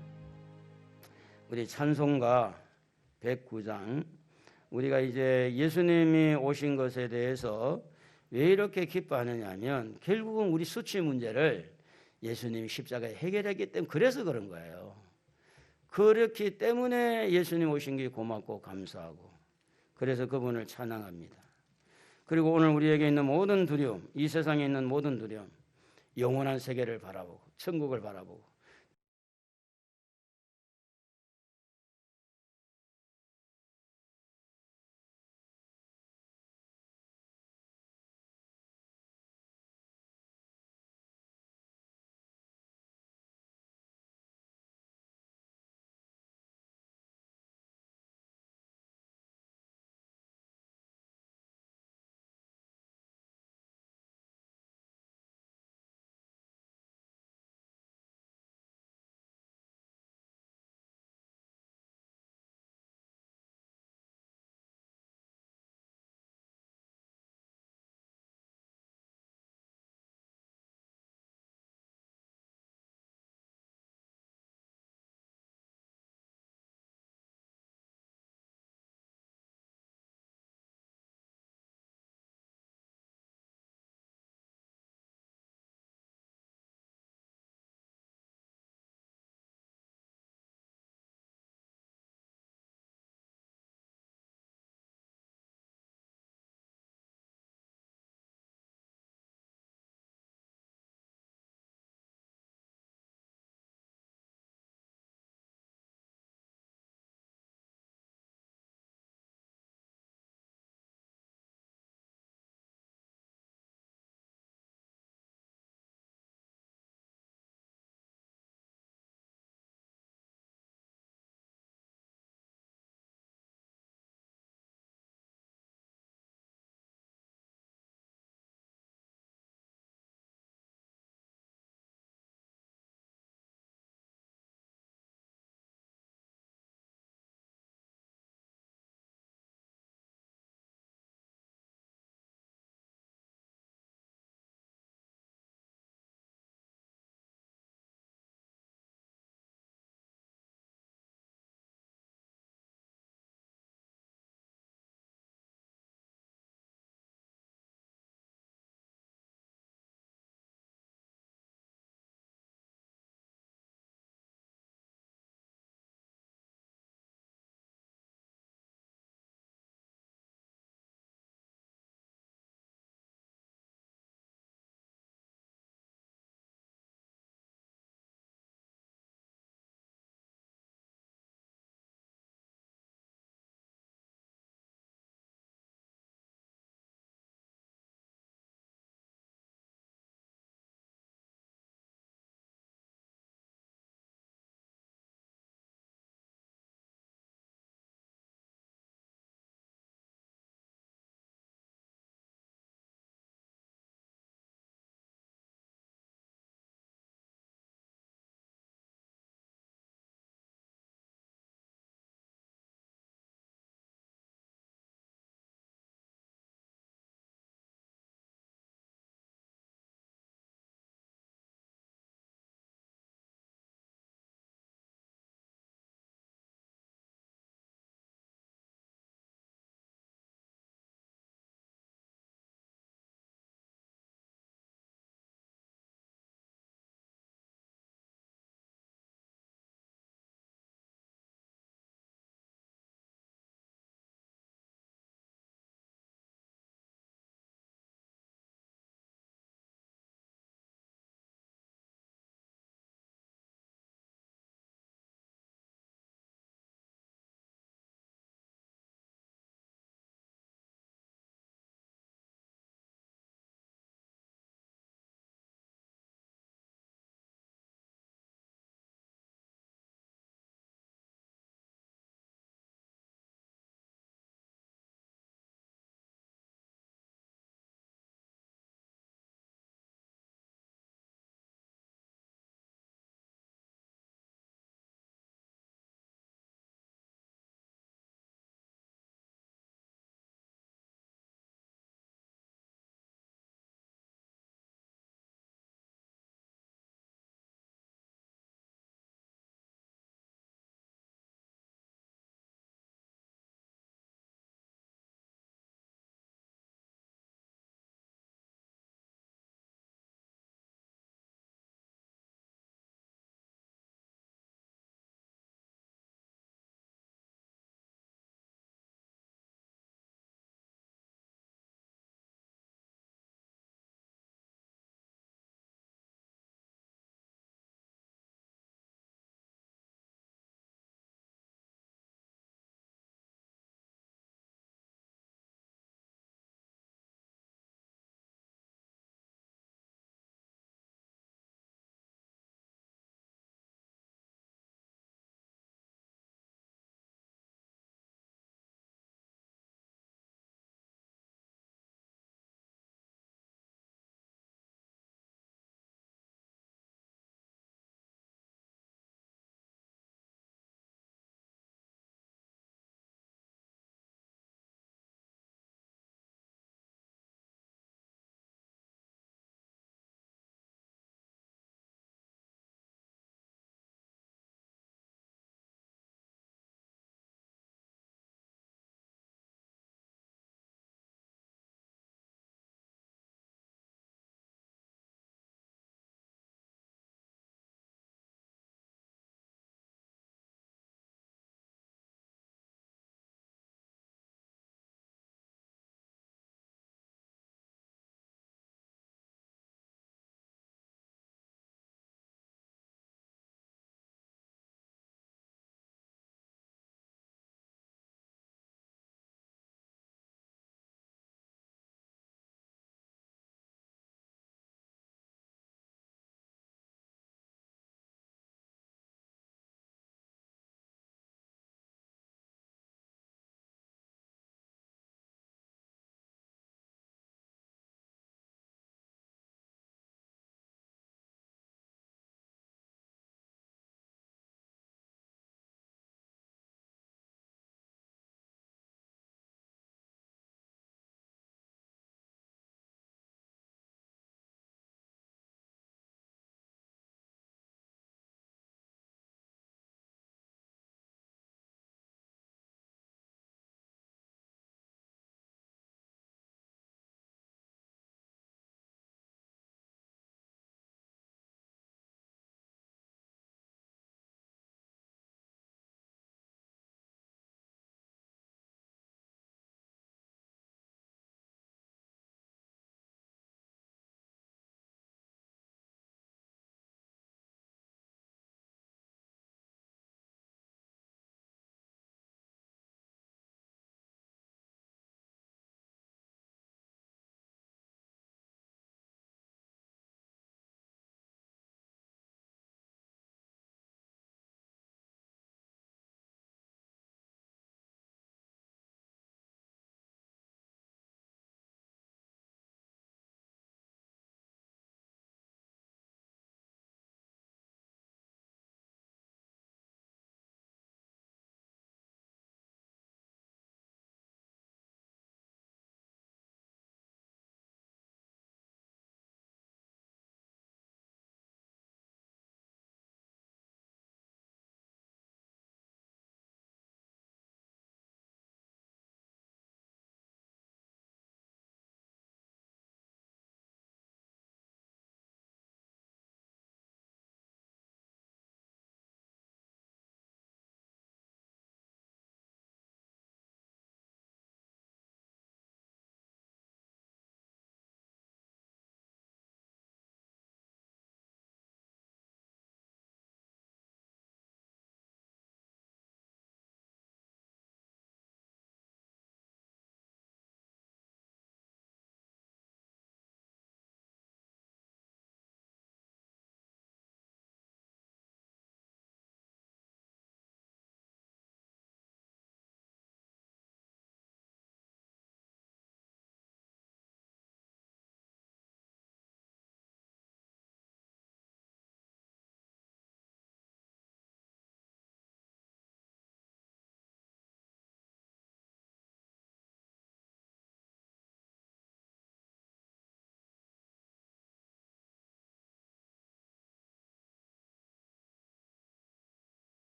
우리 찬송가 109장, 우리가 이제 예수님이 오신 것에 대해서 왜 이렇게 기뻐하느냐 하면 결국은 우리 수치 문제를 예수님이 십자가에 해결했기 때문에 그래서 그런 거예요. 그렇기 때문에 예수님 오신 게 고맙고 감사하고 그래서 그분을 찬양합니다. 그리고 오늘 우리에게 있는 모든 두려움, 이 세상에 있는 모든 두려움, 영원한 세계를 바라보고 천국을 바라보고